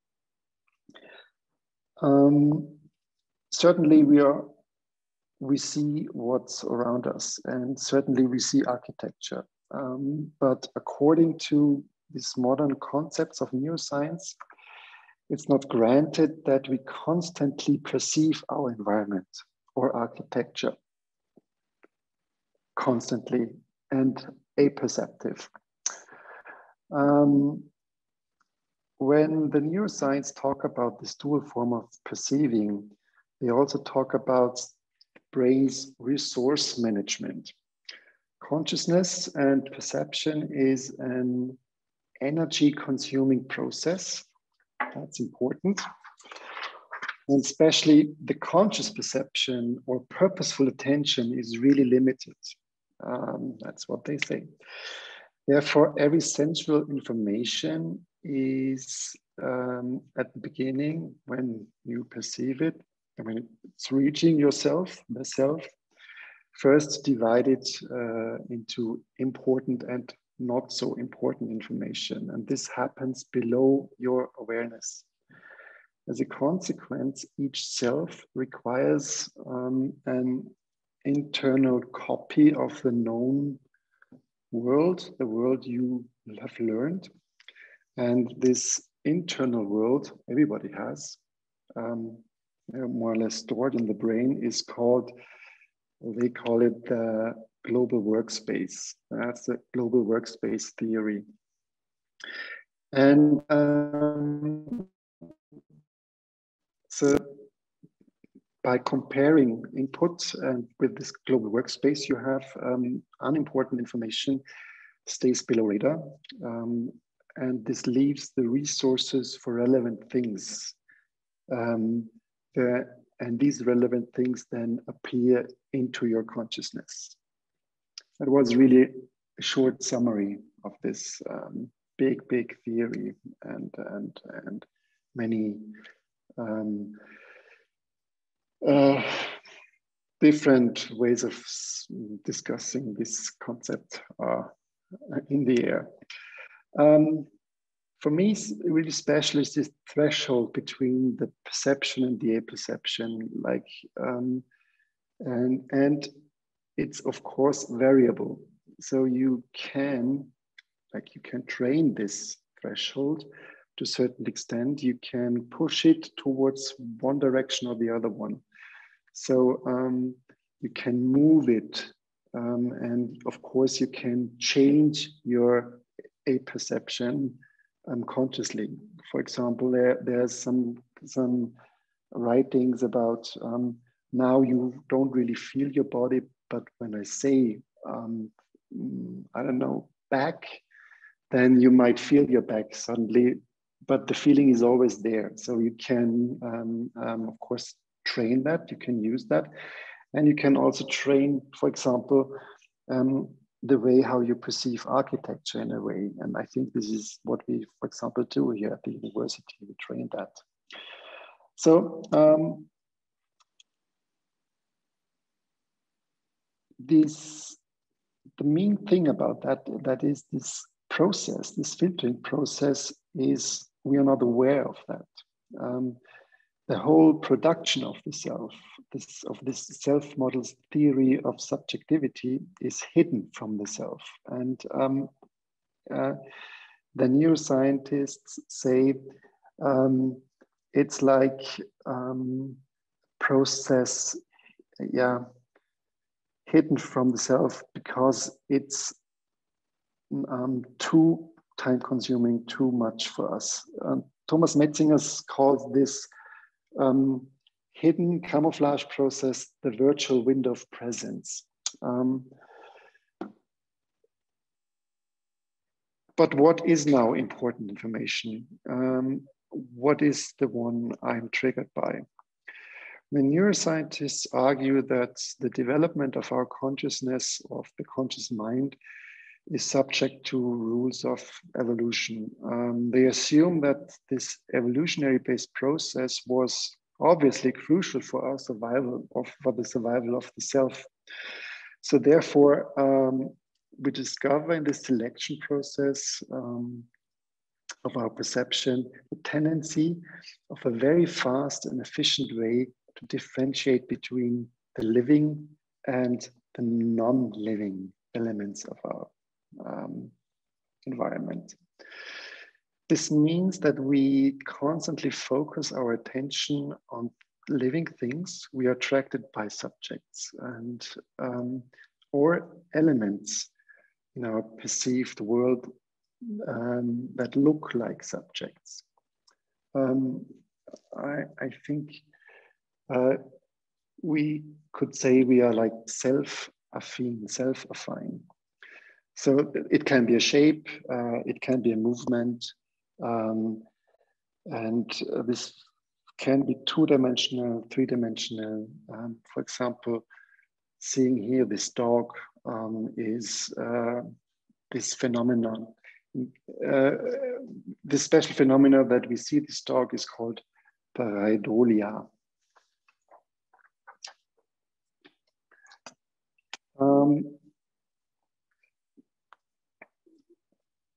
Certainly, we see what's around us, and certainly we see architecture. But according to these modern concepts of neuroscience, it's not granted that we constantly perceive our environment or architecture constantly and apperceptive. When the neuroscience talk about this dual form of perceiving, they also talk about brain's resource management. Consciousness and perception is an energy consuming process. That's important. And especially the conscious perception or purposeful attention is really limited. That's what they say. Therefore, every sensual information is at the beginning, when you perceive it, when it's reaching yourself, the self, first divided into important and not so important information. And this happens below your awareness. As a consequence, each self requires an internal copy of the known world, the world you have learned. And this internal world, everybody has, more or less stored in the brain, is called, they call it the global workspace. That's the global workspace theory. And so by comparing input and with this global workspace, you have unimportant information stays below radar. And this leaves the resources for relevant things. And these relevant things then appear into your consciousness. That was really a short summary of this big theory and many different ways of discussing this concept are in the air. For me, really special is this threshold between the perception and the apperception, like, and it's of course variable. So you can like you can train this threshold to a certain extent. You can push it towards one direction or the other one. So you can move it. And of course, you can change your apperception consciously. For example, there's some writings about now you don't really feel your body, but when I say, I don't know, back, then you might feel your back suddenly, but the feeling is always there. So you can, of course, train that, you can use that. And you can also train, for example, the way how you perceive architecture in a way. And I think this is what we, for example, do here at the university, we train that. So the main thing about that is this process, this filtering process is, we are not aware of that. The whole production of the self, this self model's theory of subjectivity is hidden from the self. And the neuroscientists say it's like process, hidden from the self because it's too time consuming, too much for us. Thomas Metzinger calls this hidden camouflage process the virtual window of presence. But what is now important information? What is the one I'm triggered by? The neuroscientists argue that the development of our consciousness, of the conscious mind, is subject to rules of evolution. They assume that this evolutionary-based process was obviously crucial for our survival, for the survival of the self. So therefore, we discover in this selection process of our perception the tendency of a very fast and efficient way to differentiate between the living and the non-living elements of our environment. This means that we constantly focus our attention on living things. We are attracted by subjects and or elements in our perceived world that look like subjects. I think we could say we are like self-affine, self-affine. So it can be a shape, it can be a movement, and this can be two-dimensional, three-dimensional. For example, seeing here this dog is this phenomenon. This special phenomenon that we see this dog is called pareidolia.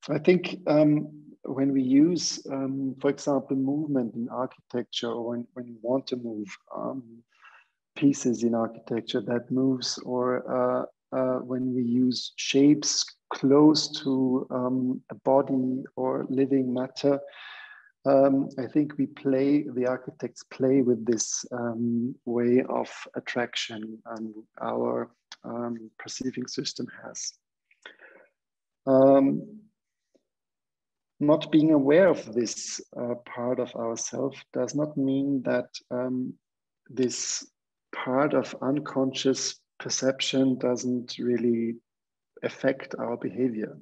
I think when we use, for example, movement in architecture, or when you want to move pieces in architecture that moves, or when we use shapes close to a body or living matter, I think the architects play with this way of attraction and our perceiving system has. Not being aware of this part of ourself does not mean that this part of unconscious perception doesn't really affect our behavior.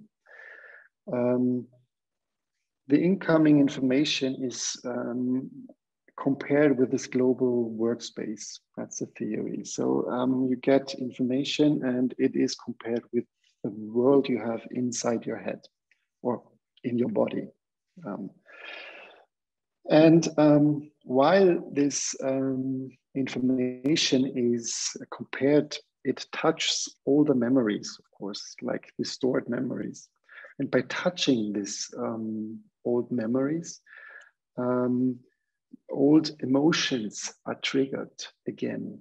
The incoming information is compared with this global workspace. That's the theory. So you get information and it is compared with the world you have inside your head or in your body. While this information is compared, it touches all the memories, of course, like the stored memories. And by touching these old memories, old emotions are triggered again.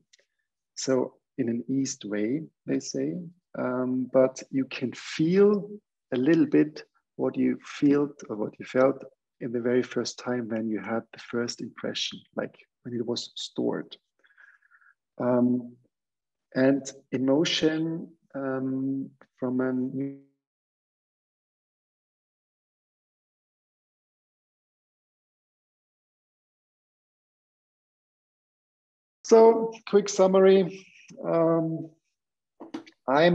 So in an eased way, they say, but you can feel a little bit what you felt or what you felt in the very first time when you had the first impression, like when it was stored. And emotion from a So, quick summary. I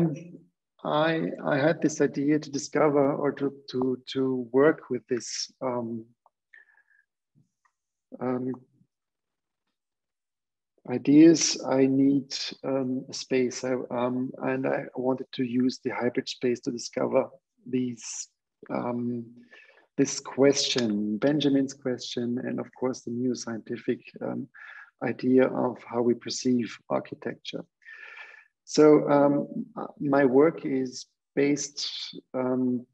had this idea to discover or to work with this ideas. I need a space, and I wanted to use the hybrid space to discover these this question, Benjamin's question, and of course the new scientific idea of how we perceive architecture. So my work is based on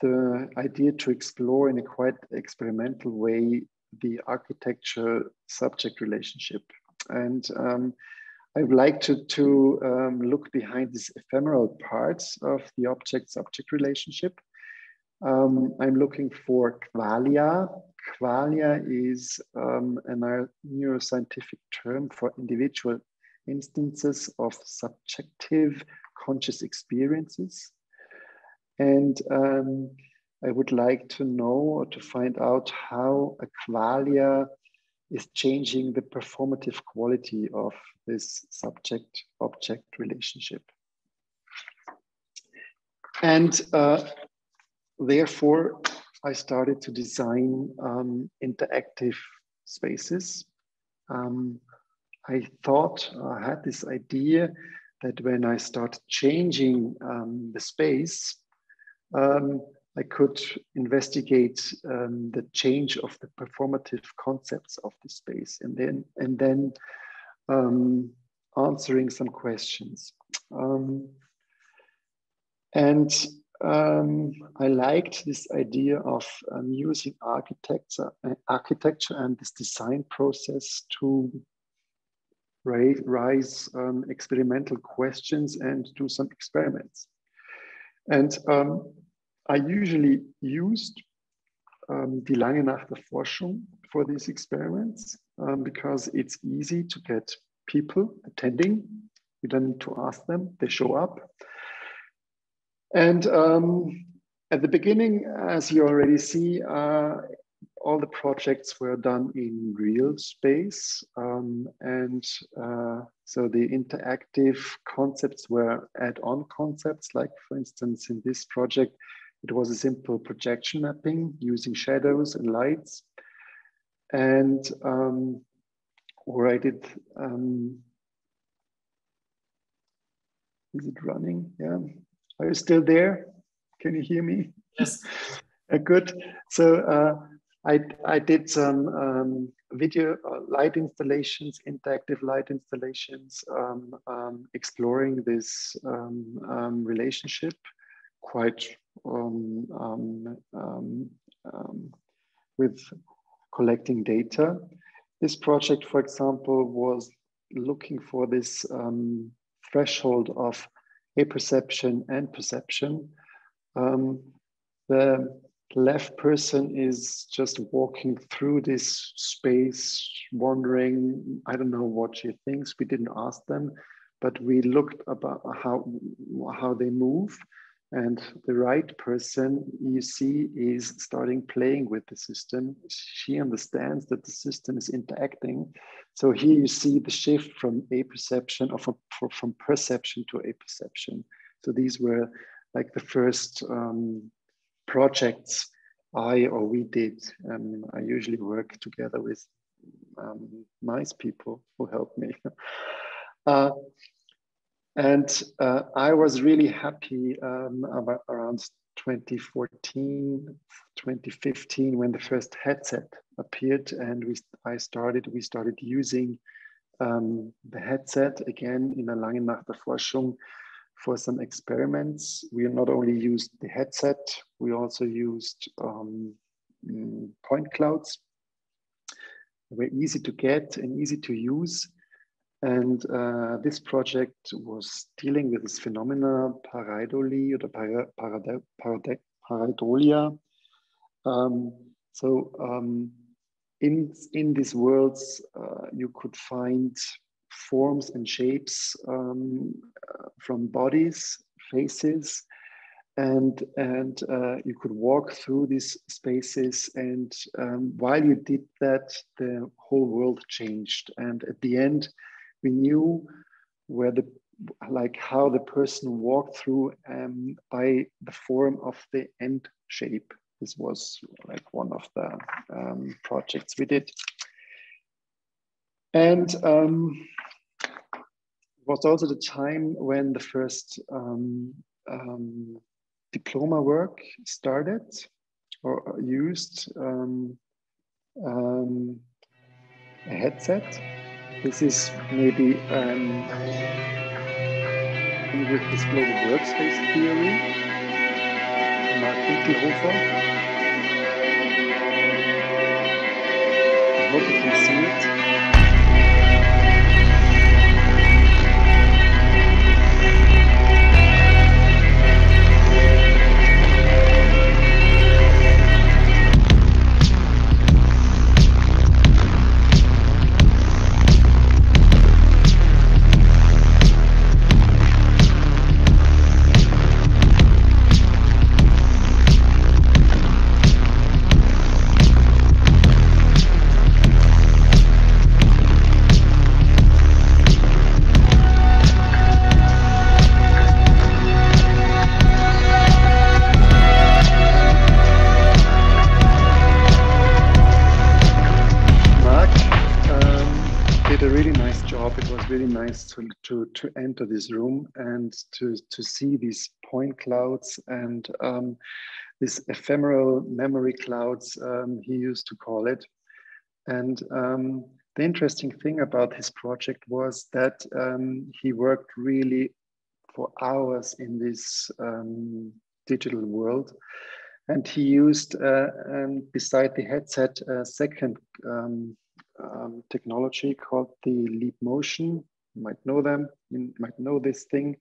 the idea to explore in a quite experimental way the architecture-subject relationship. And I would like to look behind these ephemeral parts of the object-subject relationship. I'm looking for qualia. Qualia is a neuroscientific term for individual instances of subjective conscious experiences. And I would like to know or to find out how a qualia is changing the performative quality of this subject-object relationship. And therefore, I started to design interactive spaces. I thought, I had this idea that when I started changing the space, I could investigate the change of the performative concepts of the space, and then answering some questions. I liked this idea of using architecture and this design process to raise experimental questions and do some experiments. And I usually used die lange Nacht der Forschung for these experiments because it's easy to get people attending. You don't need to ask them, they show up. And at the beginning, as you already see, all the projects were done in real space. So the interactive concepts were add-on concepts, like for instance, in this project, it was a simple projection mapping using shadows and lights. And or I did, is it running? Yeah. Are you still there? Can you hear me? Yes. Good. So I did some video light installations, interactive light installations, exploring this relationship quite with collecting data. This project, for example, was looking for this threshold of apperception and perception. The left person is just walking through this space, wondering, I don't know what she thinks. We didn't ask them, but we looked about how they move. And the right person, you see, is starting playing with the system. She understands that the system is interacting. So here you see the shift from apperception, or from perception to apperception. So these were like the first projects we did. I usually work together with nice people who help me. I was really happy about around 2014, 2015, when the first headset appeared, and we started using the headset again in a lange Nacht der Forschung for some experiments. We not only used the headset, we also used point clouds. They were easy to get and easy to use. And this project was dealing with this phenomena pareidoly or pareidolia. In these worlds, you could find forms and shapes from bodies, faces, and you could walk through these spaces. And while you did that, the whole world changed. And at the end, we knew where how the person walked through by the form of the end shape. This was like one of the projects we did. And it was also the time when the first diploma work started or used a headset. This is maybe with this global workspace theory, Mark Winkelhofer. I hope you can see it. To enter this room and to see these point clouds and this ephemeral memory clouds, he used to call it. And the interesting thing about his project was that he worked really for hours in this digital world. And he used, beside the headset, a second technology called the Leap Motion. You might know them, you might know this thing.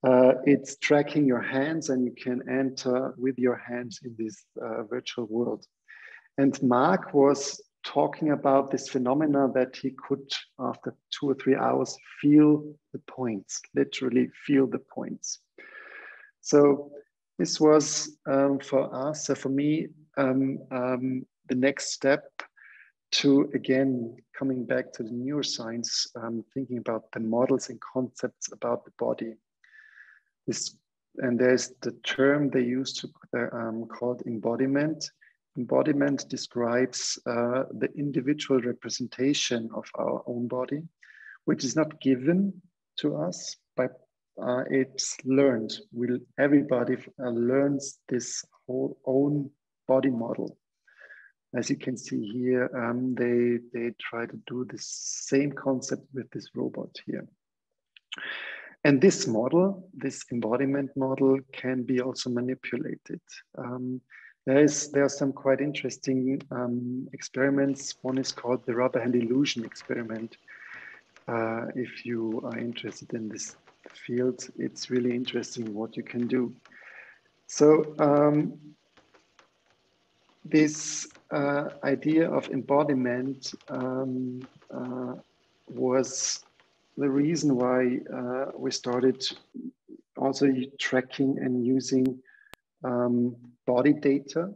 It's tracking your hands, and you can enter with your hands in this virtual world. And Mark was talking about this phenomena that he could, after 2 or 3 hours, feel the points, literally feel the points. So this was for us, for me, the next step to, again, coming back to the neuroscience, thinking about the models and concepts about the body. And there's the term they used to called embodiment. Embodiment describes the individual representation of our own body, which is not given to us, but it's learned. Everybody learns this whole own body model. As you can see here, they try to do the same concept with this robot here. And this model, this embodiment model, can be also manipulated. There are some quite interesting experiments. One is called the rubber hand illusion experiment. If you are interested in this field, it's really interesting what you can do. So this idea of embodiment was the reason why we started also tracking and using body data,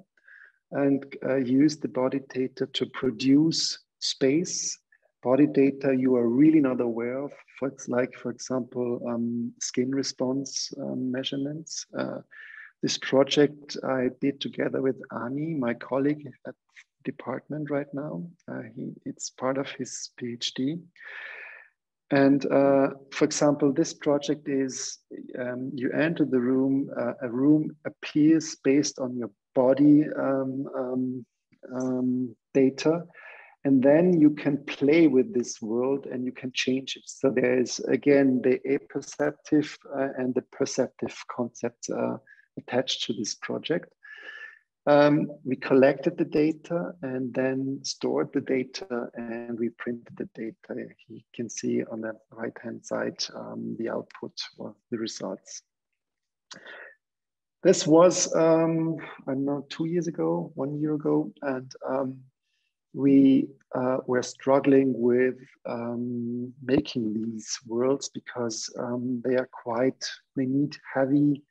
and use the body data to produce space. Body data you are really not aware of, for example, skin response measurements. This project I did together with Ani, my colleague at the department right now. It's part of his PhD. And for example, this project is you enter the room, a room appears based on your body data, and then you can play with this world and you can change it. So there is, again, the apperceptive and the perceptive concept attached to this project. We collected the data and then stored the data, and we printed the data. You can see on the right-hand side the output or the results. This was, I don't know, 2 years ago, 1 year ago, and we were struggling with making these worlds because they need heavy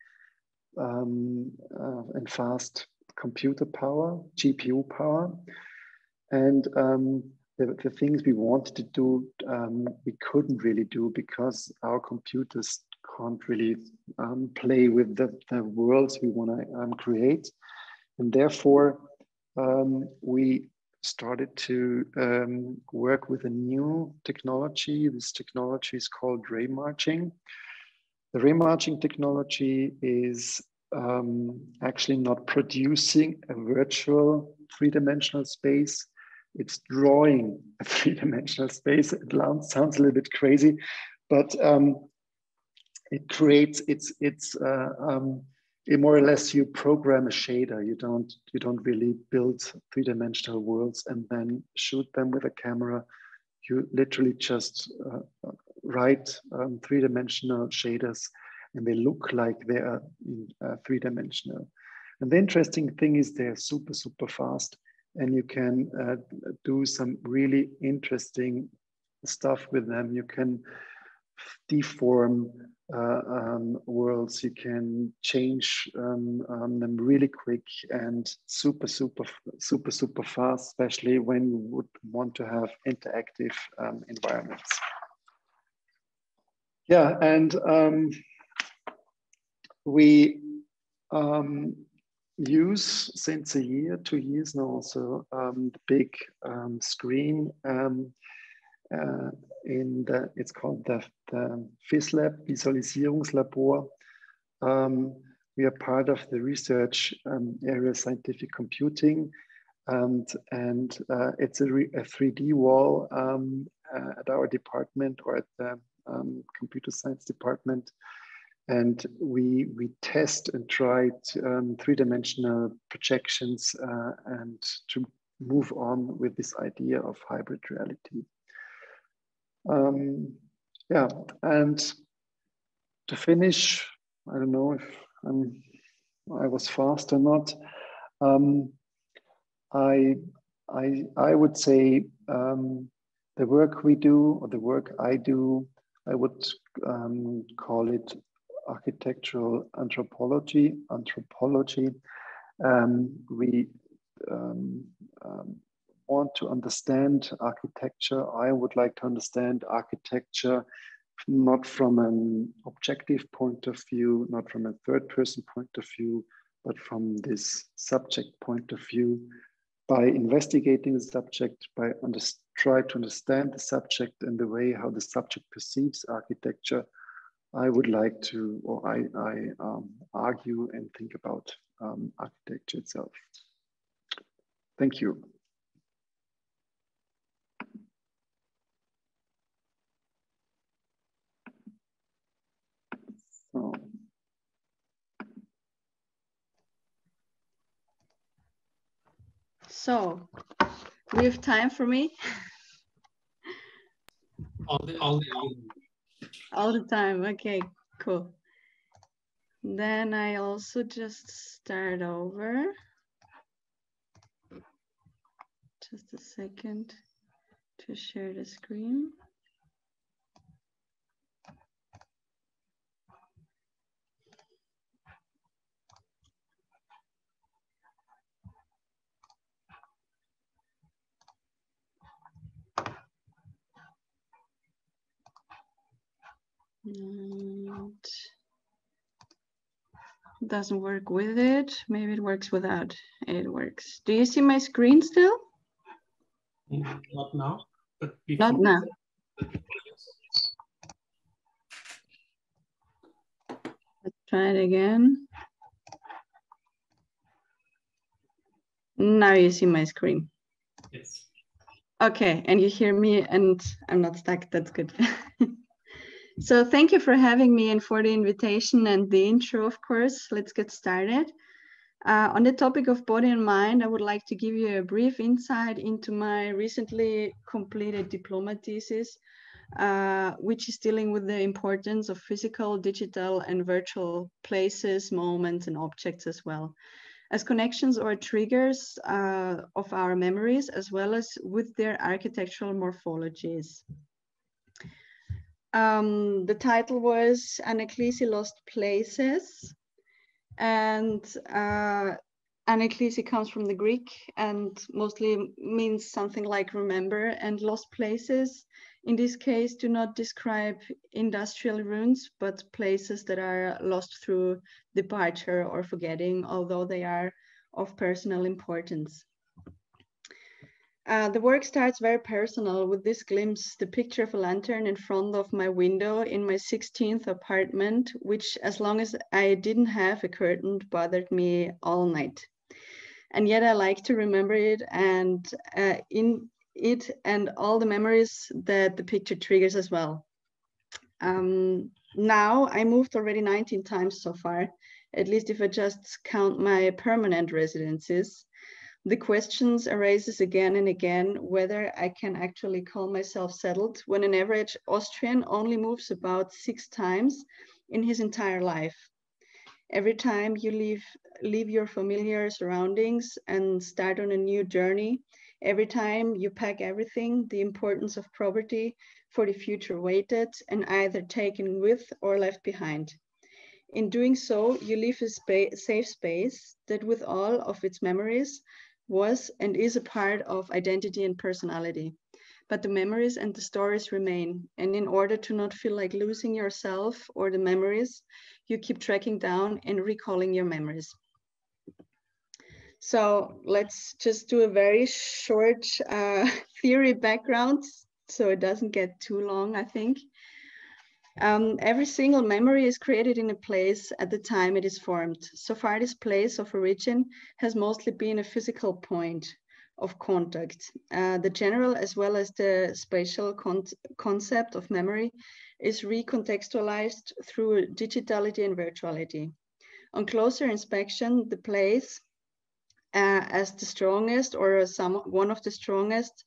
and fast computer power, GPU power. And the things we wanted to do, we couldn't really do because our computers can't really play with the worlds we want to create. And therefore, we started to work with a new technology. This technology is called ray marching. The ray marching technology is actually not producing a virtual three-dimensional space. It's drawing a three-dimensional space. It sounds a little bit crazy, but it creates more or less you program a shader. You don't really build three-dimensional worlds and then shoot them with a camera. You literally just write three-dimensional shaders, and they look like they are three-dimensional. And the interesting thing is they're super, super fast, and you can do some really interesting stuff with them. You can deform worlds, you can change them really quick and super fast, especially when you would want to have interactive environments. Yeah, and we use since a year, 2 years now also, the big screen it's called the VisLab, Visualisierungslabor. We are part of the research area scientific computing, and it's a 3D wall at our department, or at the computer science department. And we test and try three-dimensional projections and to move on with this idea of hybrid reality. Yeah, and to finish, I don't know if I was fast or not. I would say the work we do, or the work I do, I would call it architectural anthropology. We want to understand architecture. I would like to understand architecture not from an objective point of view, not from a third-person point of view, but from this subject point of view. By investigating the subject, by try to understand the subject and the way how the subject perceives architecture, I would like to, or I argue and think about architecture itself. Thank you. So, do you have time for me? All the time. Okay, cool. Then I also just start over. Just a second to share the screen. And doesn't work with it. Maybe it works without. It works. Do you see my screen still? Not now. But not now. Let's try it again. Now you see my screen. Yes. Okay, and you hear me and I'm not stuck. That's good. So thank you for having me and for the invitation and the intro, of course. Let's get started. On the topic of body and mind, I would like to give you a brief insight into my recently completed diploma thesis which is dealing with the importance of physical, digital, and virtual places, moments, and objects as well, as connections or triggers of our memories, as well as with their architectural morphologies. The title was Anaklisi Lost Places, and Anaklisi comes from the Greek and mostly means something like remember, and lost places in this case do not describe industrial ruins, but places that are lost through departure or forgetting, although they are of personal importance. The work starts very personal with this glimpse, the picture of a lantern in front of my window in my 16th apartment, which as long as I didn't have a curtain bothered me all night. And yet I like to remember it, and in it and all the memories that the picture triggers as well. Now I moved already 19 times so far, at least if I just count my permanent residences. The questions arises again and again whether I can actually call myself settled when an average Austrian only moves about 6 times in his entire life. Every time you leave your familiar surroundings and start on a new journey, every time you pack everything, the importance of property for the future weighted and either taken with or left behind. In doing so, you leave a safe space that with all of its memories was and is a part of identity and personality. But the memories and the stories remain. And in order to not feel like losing yourself or the memories, you keep tracking down and recalling your memories. So let's just do a very short theory background so it doesn't get too long, I think. Every single memory is created in a place at the time it is formed. So far, this place of origin has mostly been a physical point of contact. The general as well as the spatial concept of memory is recontextualized through digitality and virtuality. On closer inspection, the place as the strongest or one of the strongest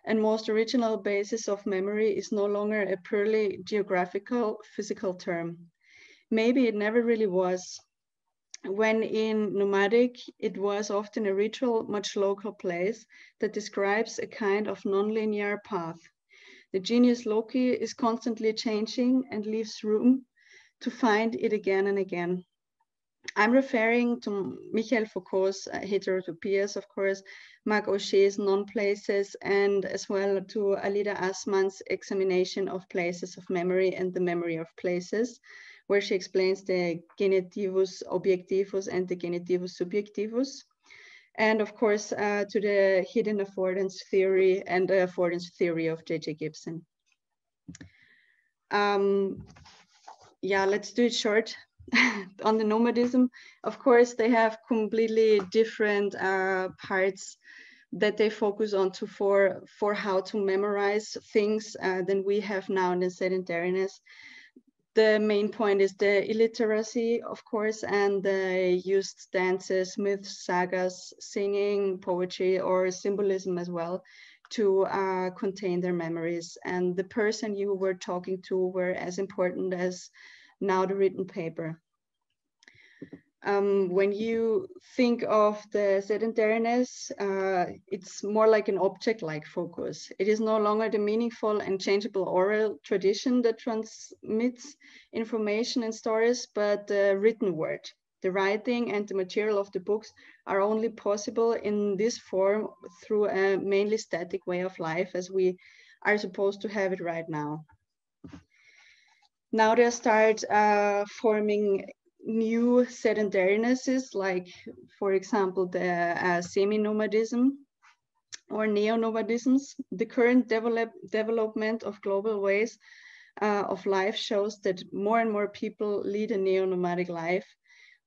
and most original basis of memory is no longer a purely geographical physical term. Maybe it never really was. When in nomadic, it was often a ritual, much local place that describes a kind of non-linear path. The genius loci is constantly changing and leaves room to find it again and again. I'm referring to Michael Foucault's heterotopias, of course, Marc Auger's non-places, and as well to Alida Assmann's examination of places of memory and the memory of places, where she explains the genitivus objectivus and the genitivus subjectivus. And of course, to the hidden affordance theory and the affordance theory of J.J. Gibson. Yeah, let's do it short. On the nomadism, of course, they have completely different parts that they focus on for how to memorize things than we have now in the sedentariness. The main point is the illiteracy, of course, and they used dances, myths, sagas, singing, poetry, or symbolism as well to contain their memories. And the person you were talking to were as important as now the written paper. When you think of the sedentariness, it's more like an object-like focus. It is no longer the meaningful and changeable oral tradition that transmits information and stories, but the written word. The writing and the material of the books are only possible in this form through a mainly static way of life as we are supposed to have it right now. Now they start forming new sedentarinesses, like, for example, the semi-nomadism or neo-nomadisms. The current development of global ways of life shows that more and more people lead a neo-nomadic life,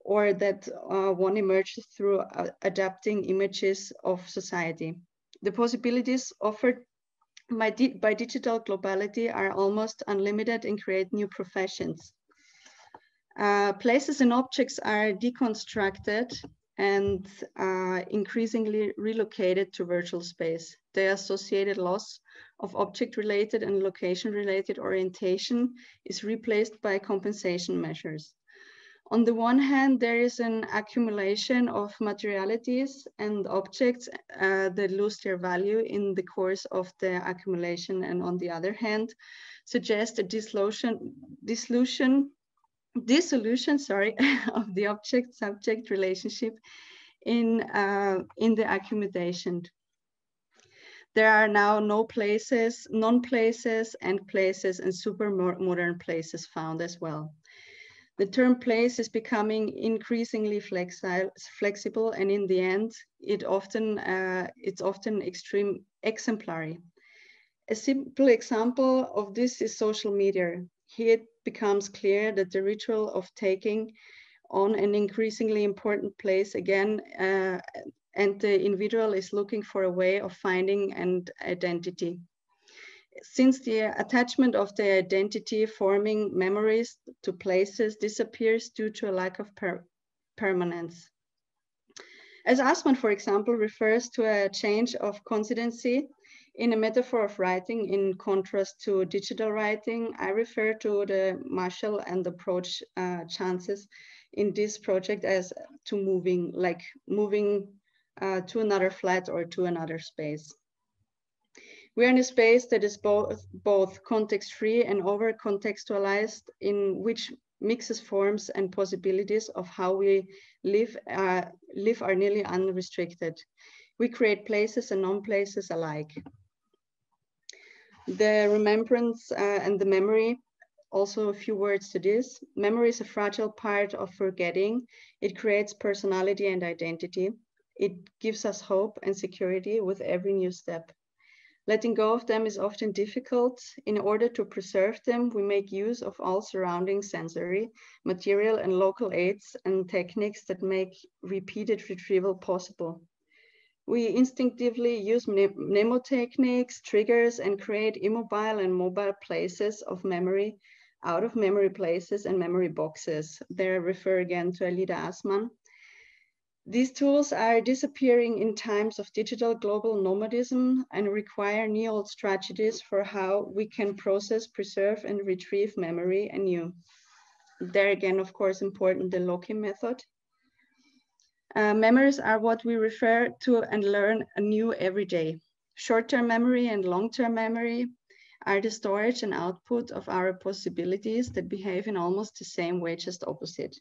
or that one emerges through adapting images of society. The possibilities offered by digital globality are almost unlimited and create new professions. Places and objects are deconstructed and increasingly relocated to virtual space. The associated loss of object-related and location-related orientation is replaced by compensation measures. On the one hand, there is an accumulation of materialities and objects that lose their value in the course of the accumulation, and on the other hand, suggest a dissolution of the object-subject relationship in the accumulation. There are now no places, non-places, and places, and super modern places found as well. The term place is becoming increasingly flexible, and in the end, it's often extreme exemplary. A simple example of this is social media. Here it becomes clear that the ritual of taking on an increasingly important place again, and the individual is looking for a way of finding an identity. Since the attachment of the identity forming memories to places disappears due to a lack of permanence. As Assmann, for example, refers to a change of coincidency in a metaphor of writing in contrast to digital writing, I refer to the Marshall and approach chances in this project as to moving, like moving to another flat or to another space. We're in a space that is both context-free and over-contextualized, in which mixes forms and possibilities of how we live are nearly unrestricted. We create places and non-places alike. The remembrance and the memory, also a few words to this. Memory is a fragile part of forgetting. It creates personality and identity. It gives us hope and security with every new step. Letting go of them is often difficult. In order to preserve them, we make use of all surrounding sensory, material, and local aids and techniques that make repeated retrieval possible. We instinctively use mnemotechniques, triggers, and create immobile and mobile places of memory out of memory places and memory boxes. There I refer again to Alida Assmann. These tools are disappearing in times of digital global nomadism and require new strategies for how we can process, preserve, and retrieve memory anew. There again, of course, important the Loki method. Memories are what we refer to and learn anew every day. Short-term memory and long-term memory are the storage and output of our possibilities that behave in almost the same way, just opposite.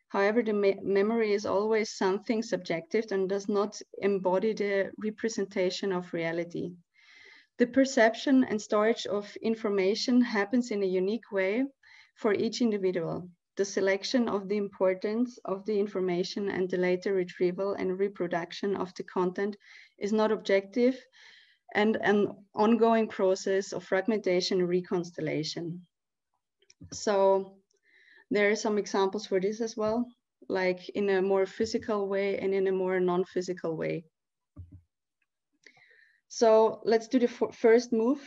However, the memory is always something subjective and does not embody the representation of reality. The perception and storage of information happens in a unique way for each individual. The selection of the importance of the information and the later retrieval and reproduction of the content is not objective and an ongoing process of fragmentation and reconstellation. So there are some examples for this as well, like in a more physical way and in a more non-physical way. So let's do the first move.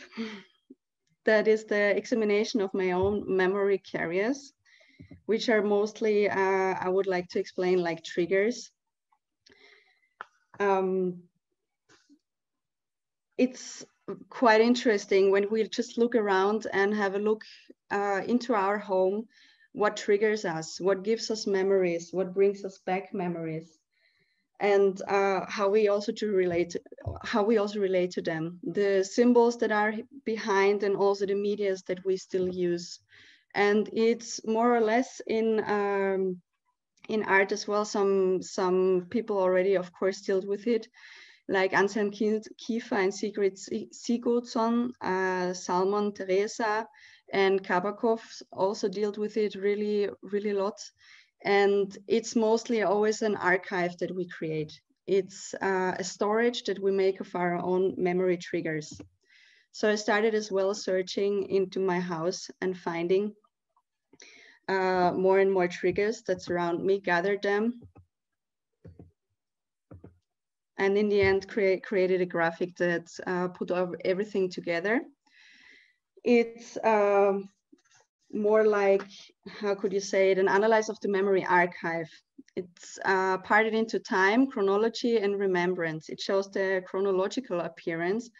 That is the examination of my own memory carriers, which are mostly, I would like to explain like triggers. It's quite interesting when we just look around and have a look into our home, what triggers us, what gives us memories, what brings us back memories, and how we also relate to them, the symbols that are behind, and also the medias that we still use. And it's more or less in art as well. Some people already, of course, dealt with it, like Anselm Kiefer and Sigrid Sigurdsson, Salmon Teresa, and Kabakov also dealt with it really a lot. And it's mostly always an archive that we create. It's a storage that we make of our own memory triggers. So I started as well searching into my house and finding more and more triggers that surround me, gathered them, and in the end created a graphic that put everything together. It's more like, how could you say it, an analysis of the memory archive. It's parted into time, chronology, and remembrance. It shows the chronological appearance,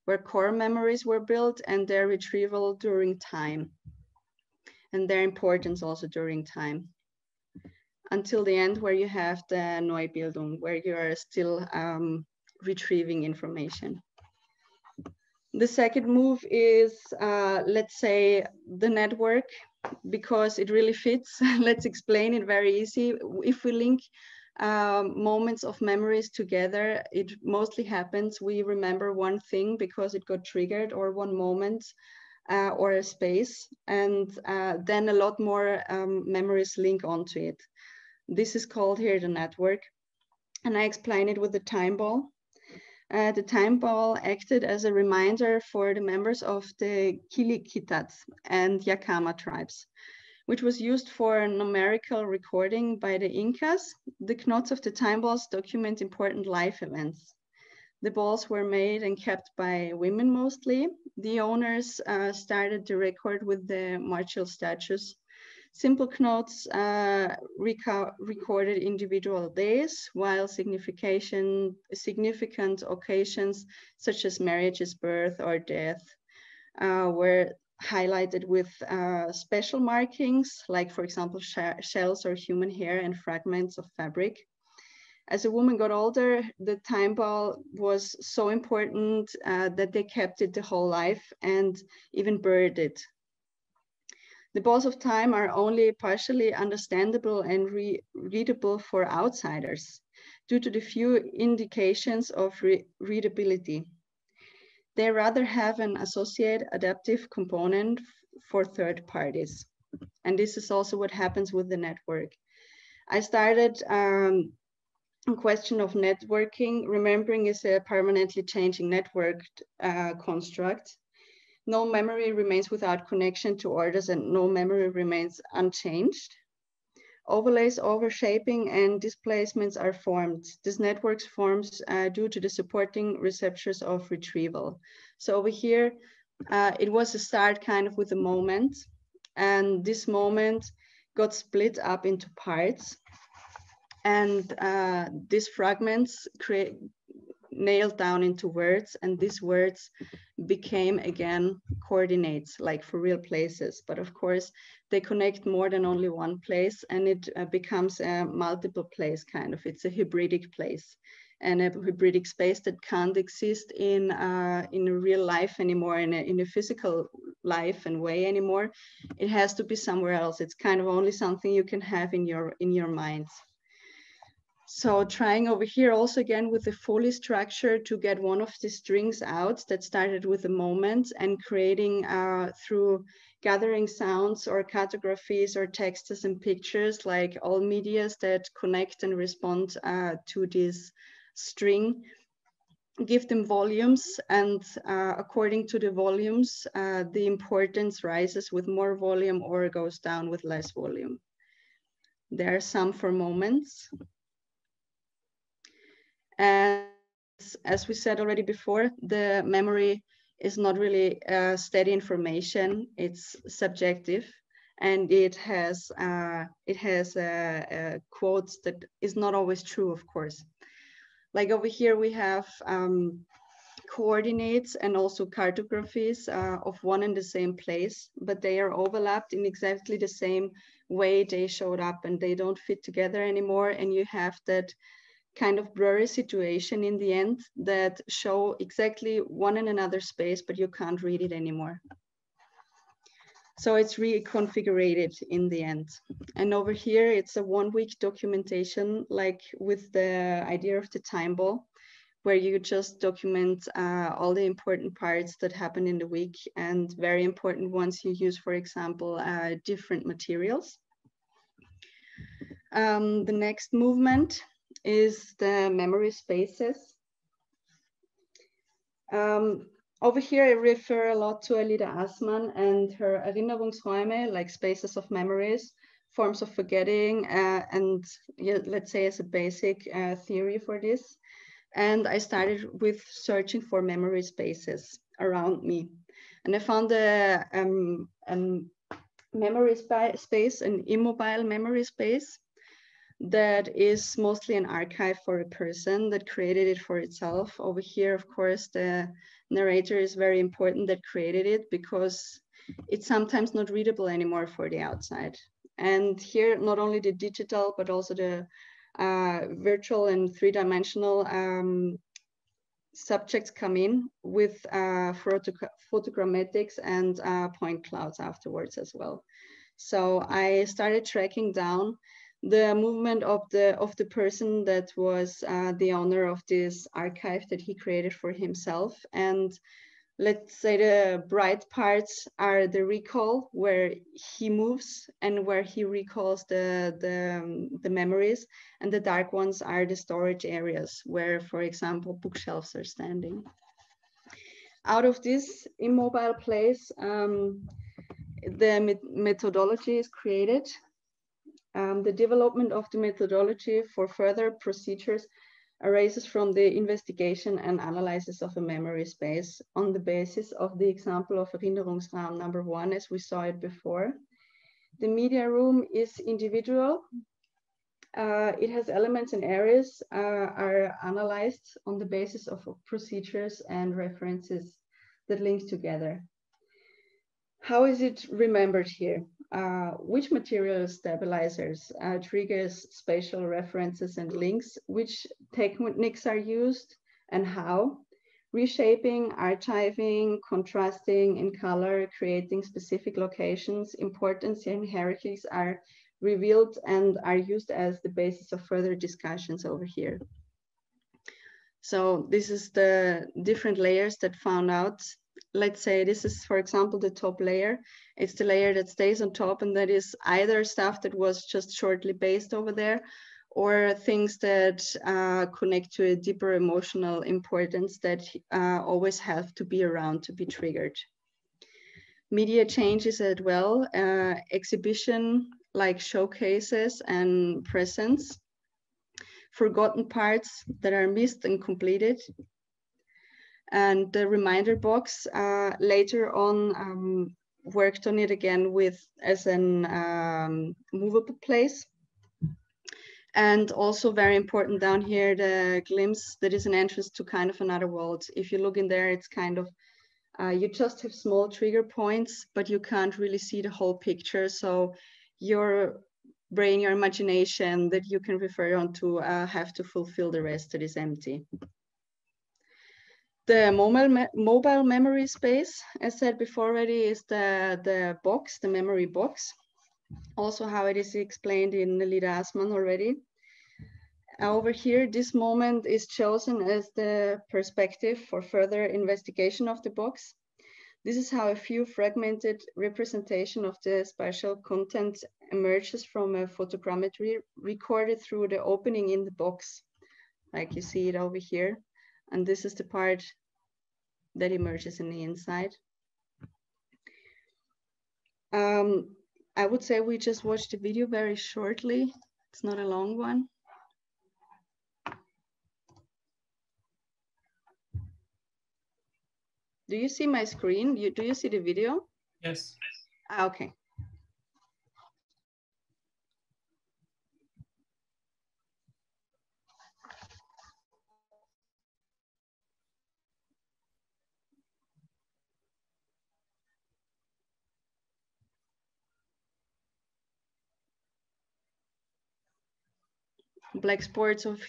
where core memories were built and their retrieval during time, and their importance also during time, until the end where you have the Neubildung, where you are still retrieving information. The second move is, let's say, the network, because it really fits. Let's explain it very easy. If we link moments of memories together, it mostly happens, we remember one thing because it got triggered, or one moment or a space, and then a lot more memories link onto it. This is called here the network, and I explain it with the time ball. The time ball acted as a reminder for the members of the Kilikitats and Yakama tribes, which was used for numerical recording by the Incas. The knots of the time balls document important life events. The balls were made and kept by women mostly. The owners started the record with the martial statues. Simple knots recorded individual days, while significant occasions such as marriages, birth, or death were highlighted with special markings, like, for example, shells or human hair and fragments of fabric. As a woman got older, the time ball was so important that they kept it the whole life and even buried it. The balls of time are only partially understandable and readable for outsiders due to the few indications of readability. They rather have an associated adaptive component for third parties. And this is also what happens with the network. I started a question of networking. Remembering is a permanently changing network construct. No memory remains without connection to orders, and no memory remains unchanged. Overlays, overshaping, and displacements are formed. This network forms due to the supporting receptors of retrieval. So over here, it was a start kind of with a moment, and this moment got split up into parts, and these fragments nailed down into words, and these words became again coordinates, like for real places. But of course, they connect more than only one place, and it becomes a multiple place kind of. It's a hybridic place, and a hybridic space that can't exist in a real life anymore, in a physical life and way anymore. It has to be somewhere else. It's kind of only something you can have in your mind. So trying over here also again with the Foley structure to get one of the strings out that started with a moment, and creating through gathering sounds or cartographies or texts and pictures, like all medias that connect and respond to this string, give them volumes, and according to the volumes, the importance rises with more volume or goes down with less volume. There are some for moments. And as we said already before, the memory is not really steady information. It's subjective, and it has quotes that is not always true, of course. Like over here, we have coordinates and also cartographies of one and the same place, but they are overlapped in exactly the same way they showed up, and they don't fit together anymore. And you have that kind of blurry situation in the end that show exactly one and another space, but you can't read it anymore. So it's reconfigured in the end. And over here, it's a 1 week documentation, like with the idea of the time ball, where you just document all the important parts that happen in the week, and very important ones you use, for example, different materials. The next movement is the memory spaces. Over here, I refer a lot to Alida Assmann and her Erinnerungsräume, like spaces of memories, forms of forgetting, and let's say as a basic theory for this. And I started with searching for memory spaces around me. And I found a memory space, an immobile memory space, that is mostly an archive for a person that created it for itself. Over here, of course, the narrator is very important that created it, because it's sometimes not readable anymore for the outside. And here, not only the digital, but also the virtual and three-dimensional subjects come in with photogrammatics and point clouds afterwards as well. So I started tracking down the movement of the person that was the owner of this archive that he created for himself. And let's say the bright parts are the recall, where he moves and where he recalls the memories, and the dark ones are the storage areas where, for example, bookshelves are standing. Out of this immobile place, the methodology is created. The development of the methodology for further procedures arises from the investigation and analysis of a memory space on the basis of the example of Erinnerungsraum number 1, as we saw it before. The media room is individual. It has elements and areas are analyzed on the basis of procedures and references that link together. How is it remembered here? Which material stabilizers, triggers, spatial references and links, which techniques are used and how? Reshaping, archiving, contrasting in color, creating specific locations, importance and hierarchies are revealed and are used as the basis of further discussions over here. So this is the different layers that found out. Let's say this is, for example, the top layer. It's the layer that stays on top, and that is either stuff that was just shortly based over there, or things that connect to a deeper emotional importance that always have to be around to be triggered. Media changes as well, exhibition like showcases and presents, forgotten parts that are missed and completed. And the reminder box later on worked on it again as an movable place. And also very important down here, the glimpse that is an entrance to kind of another world. If you look in there, it's kind of, you just have small trigger points, but you can't really see the whole picture. So your brain, your imagination that you can refer on to have to fulfill the rest that is empty. The mobile memory space, as said before already, is the box, the memory box. Also how it is explained in the Lida Assmann already. Over here, this moment is chosen as the perspective for further investigation of the box. This is how a few fragmented representation of the spatial content emerges from a photogrammetry recorded through the opening in the box, like you see it over here. And this is the part that emerges in the inside. I would say we just watched the video very shortly. It's not a long one. Do you see my screen? Do you see the video? Yes. Ah, okay. Black spots of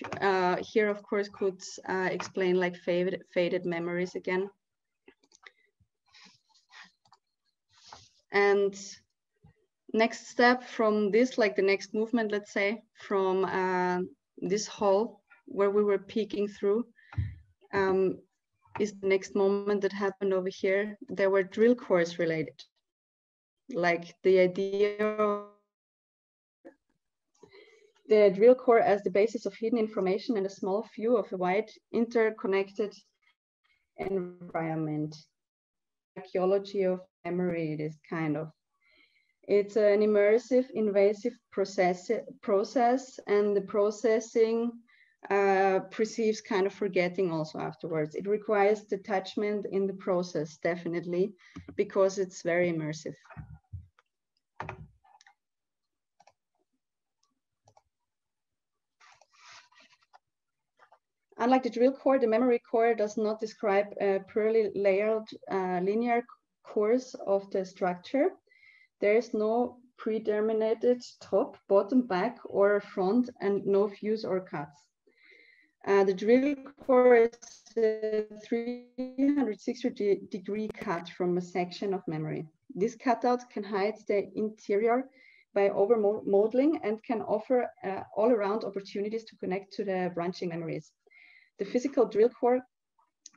here, of course, could explain like faded memories again. And next step from this, like the next movement, let's say, from this hall where we were peeking through, is the next moment that happened over here. There were drill cores related, like the idea of the drill core as the basis of hidden information and a small view of a wide interconnected environment. Archaeology of memory, it is kind of. It's an immersive, invasive process, and the processing perceives kind of forgetting also afterwards. It requires detachment in the process, definitely, because it's very immersive. Unlike the drill core, the memory core does not describe a purely layered linear course of the structure. There is no predetermined top, bottom, back, or front, and no views or cuts. The drill core is a 360-degree cut from a section of memory. This cutout can hide the interior by over-modeling and can offer all-around opportunities to connect to the branching memories. The physical drill core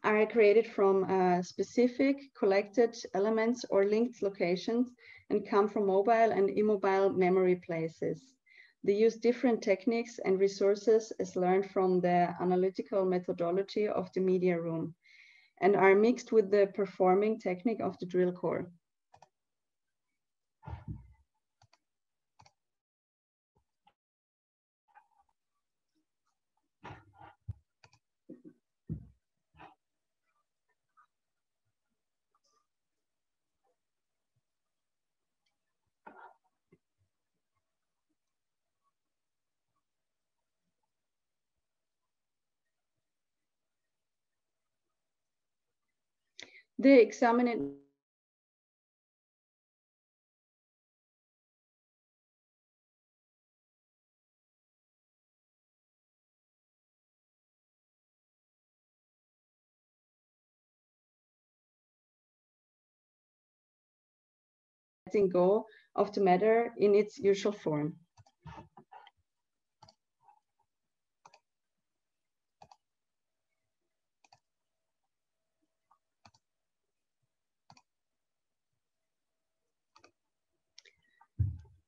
are created from specific collected elements or linked locations and come from mobile and immobile memory places. They use different techniques and resources as learned from the analytical methodology of the media room and are mixed with the performing technique of the drill core. The examining letting go of the matter in its usual form.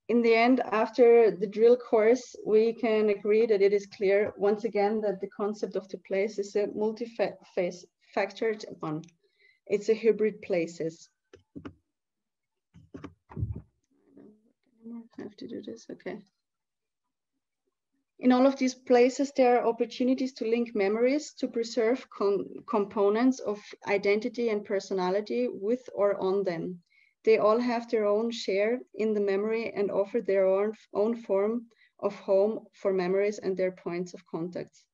In the end, after the drill course, we can agree that it is clear once again that the concept of the place is a multi-factored one. It's a hybrid places. I have to do this, okay. In all of these places, there are opportunities to link memories, to preserve components of identity and personality with or on them. They all have their own share in the memory and offer their own form of home for memories and their points of contact.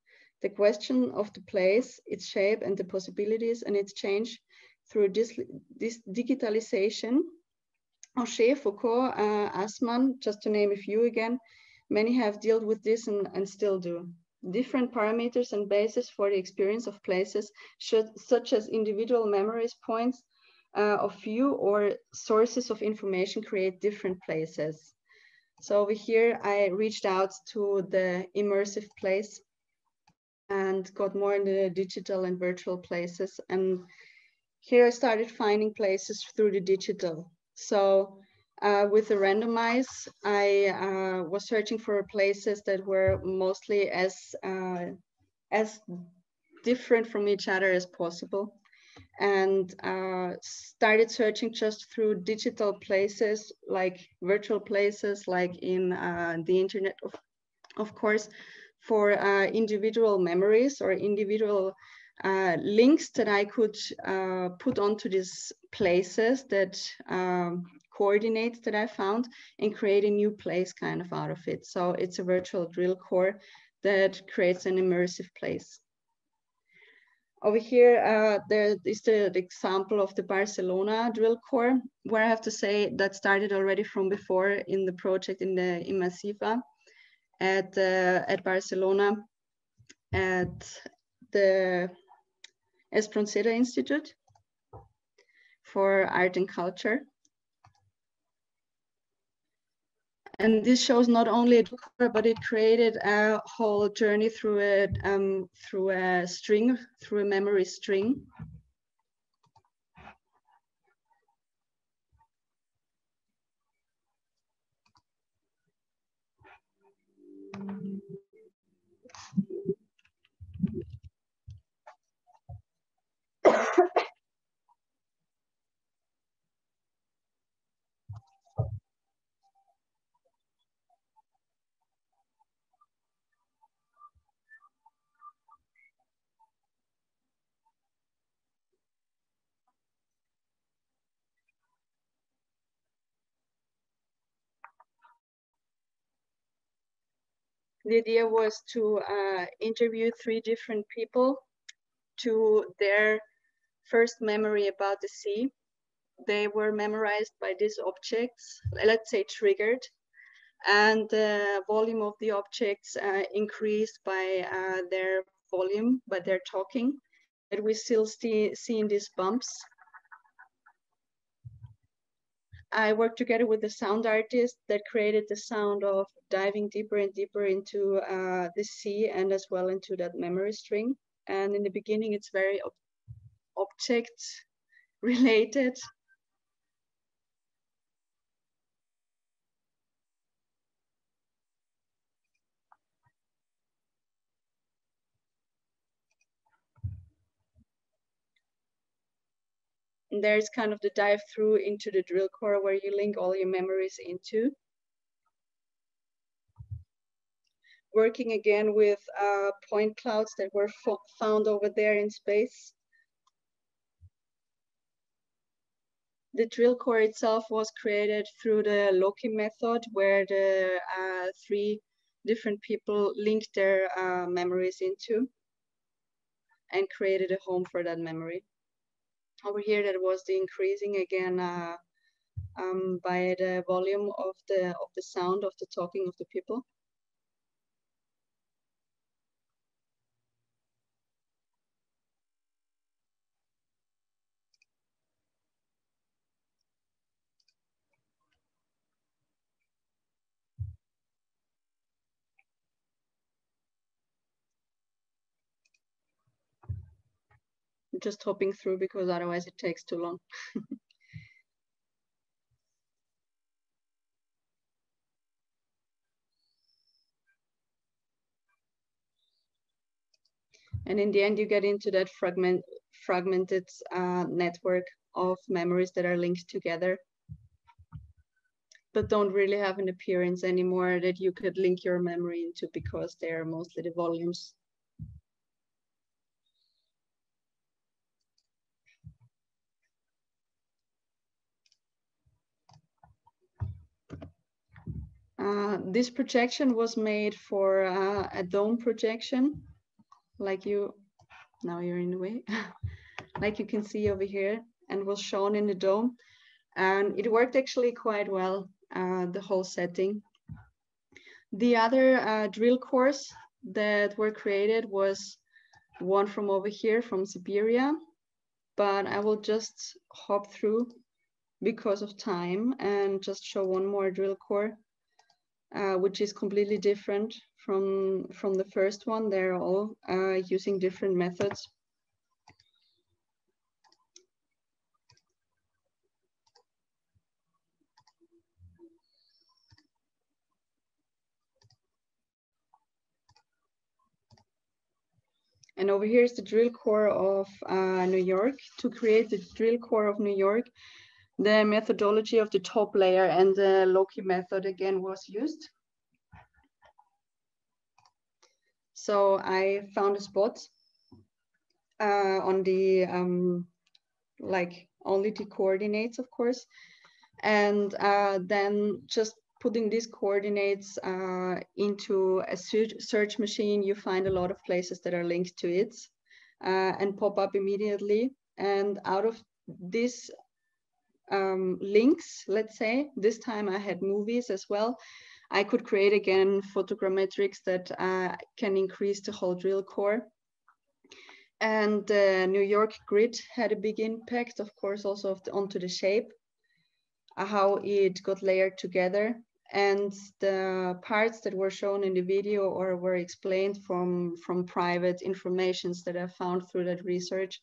The question of the place, its shape and the possibilities and its change through this digitalization. Auger, Foucault, Assmann, just to name a few again, many have dealt with this and still do. Different parameters and bases for the experience of places, such as individual memories, points of view or sources of information create different places. So over here, I reached out to the immersive place and got more in the digital and virtual places. And here I started finding places through the digital. So with the randomize, I was searching for places that were mostly as different from each other as possible, and started searching just through digital places, like virtual places, like in the internet, of course, for individual memories or individual links that I could put onto these places, that coordinates that I found, and create a new place kind of out of it. So it's a virtual drill core that creates an immersive place. Over here, there is the example of the Barcelona drill core, where I have to say that started already from before in the project in the Immersiva at Barcelona, at the Espronceda Institute for Art and Culture. And this shows not only a core, but it created a whole journey through a string, through a memory string. The idea was to interview 3 different people to their first memory about the sea. They were memorized by these objects, let's say triggered, and the volume of the objects increased by their volume, by their talking, that we still see in these bumps. I worked together with the sound artist that created the sound of diving deeper and deeper into the sea and as well into that memory string. And in the beginning, it's very object related. And there's kind of the dive through into the drill core where you link all your memories into. Working again with point clouds that were found over there in space. The drill core itself was created through the Loki method, where the 3 different people linked their memories into and created a home for that memory. Over here, that was the increasing again by the volume of the sound of the talking of the people. Just hopping through because otherwise it takes too long. And in the end, you get into that fragmented network of memories that are linked together, but don't really have an appearance anymore that you could link your memory into because they are mostly the volumes. This projection was made for a dome projection, like now you're in the way, like you can see over here, and was shown in the dome. And it worked actually quite well, the whole setting. The other drill cores that were created was one from over here, from Siberia, but I will just hop through because of time and just show one more drill core, which is completely different from the first one. They're all using different methods. And over here is the drill core of New York. To create the drill core of New York, the methodology of the top layer and the Loki method again was used. So I found a spot on the, like only the coordinates, of course. And then just putting these coordinates into a search machine, you find a lot of places that are linked to it and pop up immediately. And out of these links, let's say, this time I had movies as well, I could create again photogrammetrics that can increase the whole drill core. And the New York grid had a big impact, of course, also onto the shape, how it got layered together. And the parts that were shown in the video or were explained from private informations that I found through that research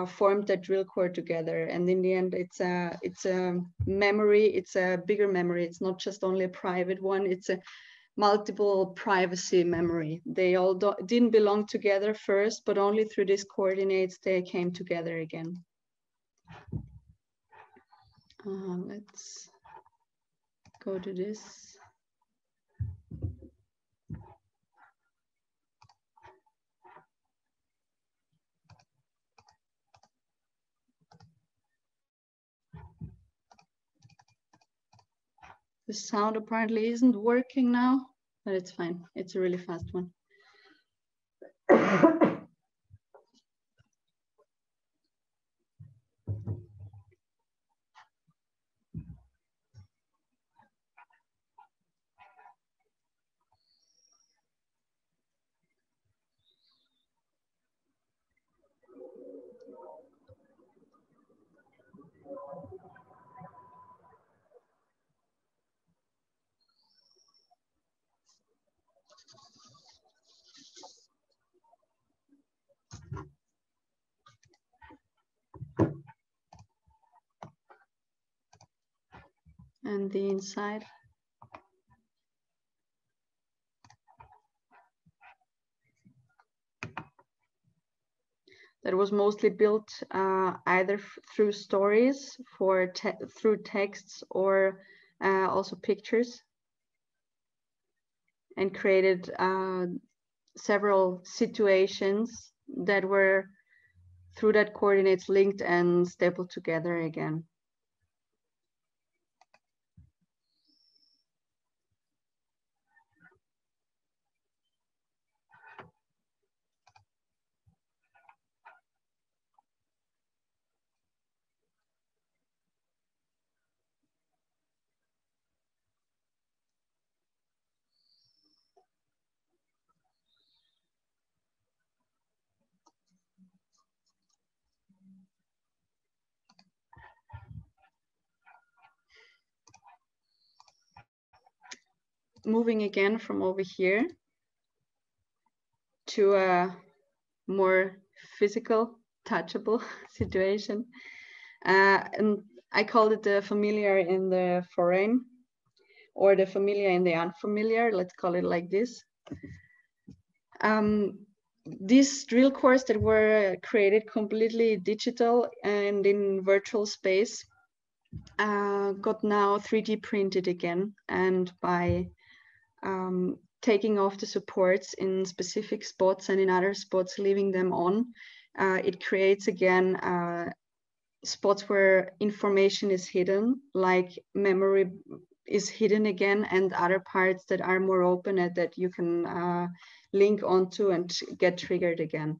formed that drill core together. And in the end, it's a memory, it's a bigger memory. It's not just only a private one, it's a multiple privacy memory. They all didn't belong together first, but only through these coordinates they came together again. Let's go to this. The sound apparently isn't working now. but it's fine. It's a really fast one. And the inside. That was mostly built either through stories, through texts, or also pictures, and created several situations that were through that coordinates linked and stapled together again. Moving again from over here to a more physical, touchable situation. And I called it the familiar in the foreign, or the familiar in the unfamiliar, let's call it like this. These drill cores that were created completely digital and in virtual space got now 3D printed again, and by taking off the supports in specific spots and in other spots leaving them on, it creates again spots where information is hidden, like memory is hidden again, and other parts that are more open and that you can link onto and get triggered again.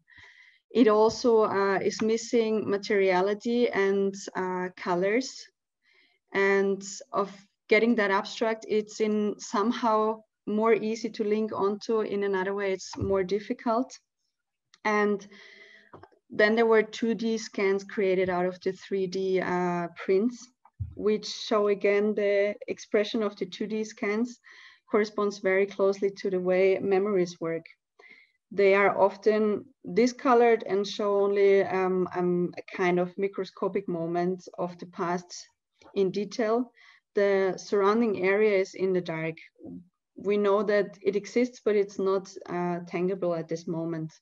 It also is missing materiality and colors, and of getting that abstract, it's in somehow more easy to link onto. In another way, it's more difficult. And then there were 2D scans created out of the 3D prints, which show again the expression of the 2D scans corresponds very closely to the way memories work. They are often discolored and show only a kind of microscopic moment of the past in detail. The surrounding area is in the dark. We know that it exists, but it's not tangible at this moment.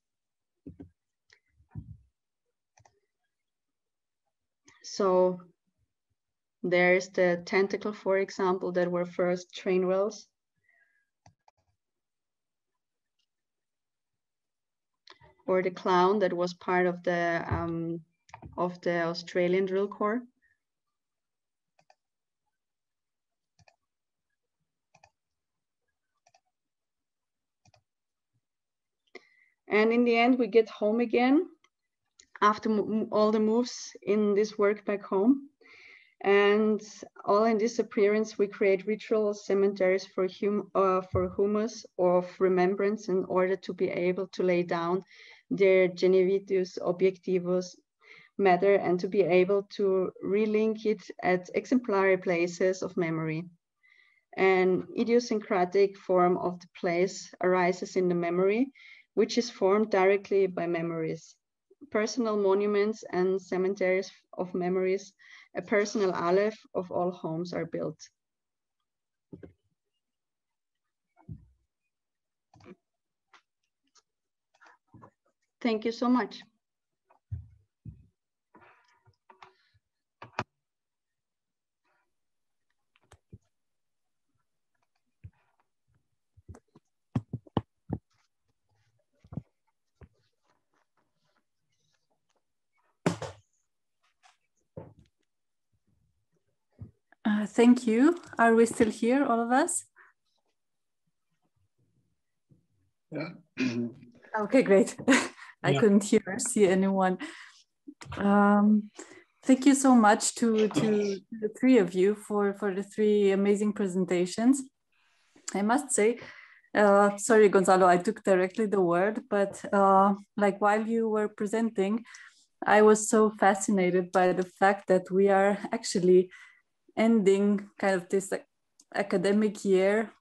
So there's the tentacle, for example, that were first train wheels. Or the clown that was part of the Australian drill core. And in the end, we get home again after all the moves in this work back home. And all in this appearance, we create ritual cemeteries for humus of remembrance in order to be able to lay down their genivitus objectivus matter and to be able to relink it at exemplary places of memory. An idiosyncratic form of the place arises in the memory, which is formed directly by memories. Personal monuments and cemeteries of memories, a personal aleph of all homes are built. Thank you so much. Thank you. Are we still here, all of us? Yeah. Okay, great. I couldn't hear or see anyone. Thank you so much to the three of you for the three amazing presentations. I must say, sorry, Gonzalo, I took directly the word, but like while you were presenting, I was so fascinated by the fact that we are actually ending kind of this academic year,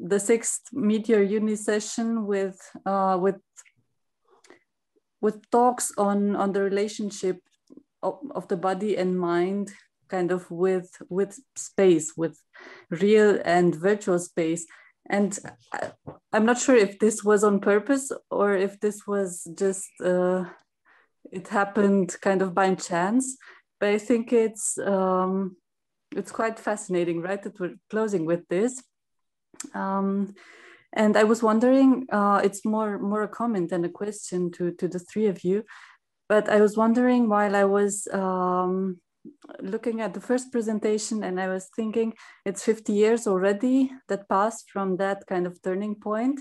the sixth Mid-Year Uni session with talks on the relationship of the body and mind, kind of with space, with real and virtual space. And I'm not sure if this was on purpose or if this was just, it happened kind of by chance, but I think it's quite fascinating, right, that we're closing with this. And I was wondering, it's more a comment than a question to the three of you, but I was wondering while I was looking at the first presentation, and I was thinking it's 50 years already that passed from that kind of turning point.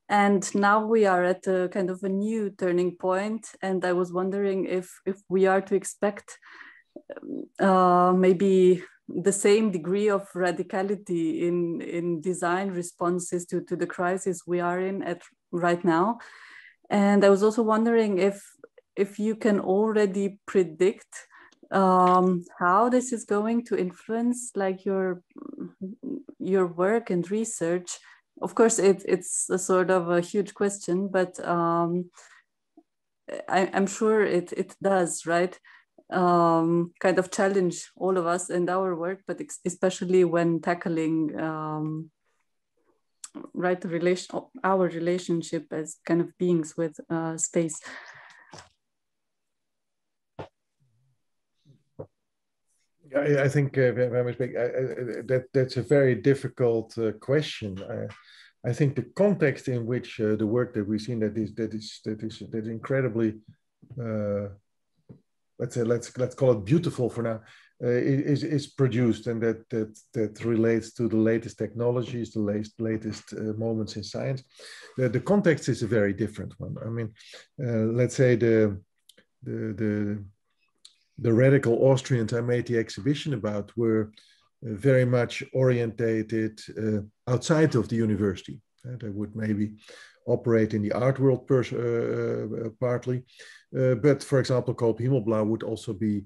And now we are at a kind of a new turning point. And I was wondering if we are to expect maybe the same degree of radicality in design responses to the crisis we are in right now. And I was also wondering if you can already predict how this is going to influence like your work and research. Of course, it's a sort of a huge question, but I'm sure it does, right? Kind of challenge all of us and our work, but especially when tackling right our relationship as kind of beings with space. I think that's a very difficult question. I think the context in which the work that we've seen that is incredibly let's call it beautiful for now, is produced, and that relates to the latest technologies, the latest moments in science. The context is a very different one. I mean, let's say the radical Austrians I made the exhibition about were very much orientated outside of the university. They would maybe operate in the art world partly. But for example, Coop Himmelblau would also be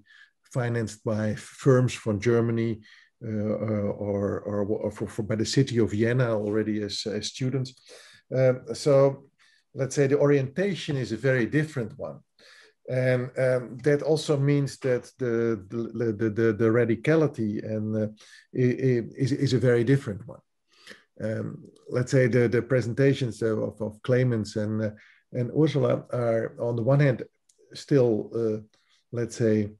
financed by firms from Germany or by the city of Vienna already as students. So let's say the orientation is a very different one. And that also means that the radicality and is a very different one. Let's say the presentations of Clemens and Ursula are on the one hand still, let's say,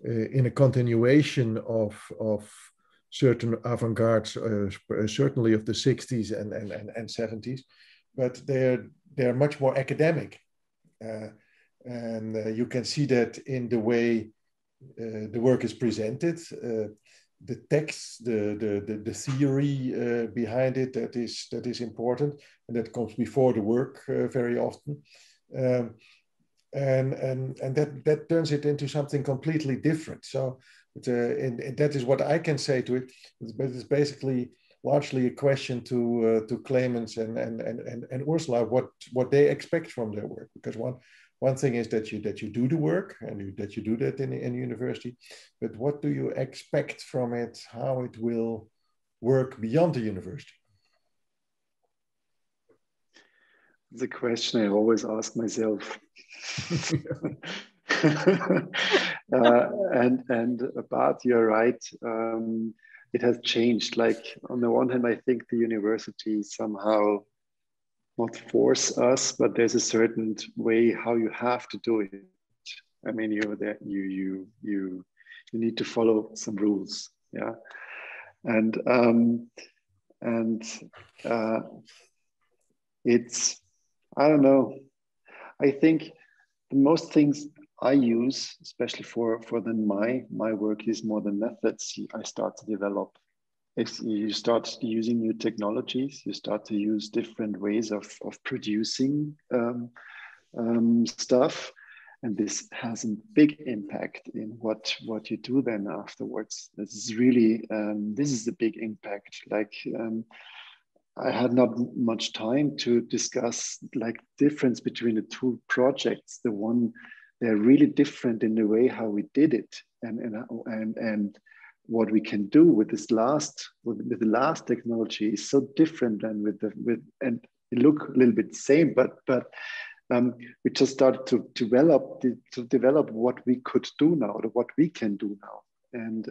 in a continuation of certain avant-gardes, certainly of the 60s and 70s, but they're much more academic. And you can see that in the way the work is presented, the text, the theory behind it that is important, and that comes before the work very often, and that turns it into something completely different. So and that is what I can say to it. But it's basically largely a question to Clemens and Ursula what they expect from their work, because one thing is that you do the work and that you do that in university, but what do you expect from it, how it will work beyond the university? The question I always ask myself. And Bart, you're right. It has changed. Like on the one hand, I think the university somehow not force us, but there's a certain way how you have to do it. I mean, you need to follow some rules, yeah. And it's, I don't know. I think the most things I use, especially for then my work, is more the methods I start to develop. if you start using new technologies, you start to use different ways of producing stuff. And this has a big impact in what you do then afterwards. This is really, this is the big impact. Like, I had not much time to discuss like difference between the two projects. The one, they're really different in the way how we did it, and what we can do with this last with the last technology is so different than with and it look a little bit the same, but we just started to develop what we could do now, what we can do now, and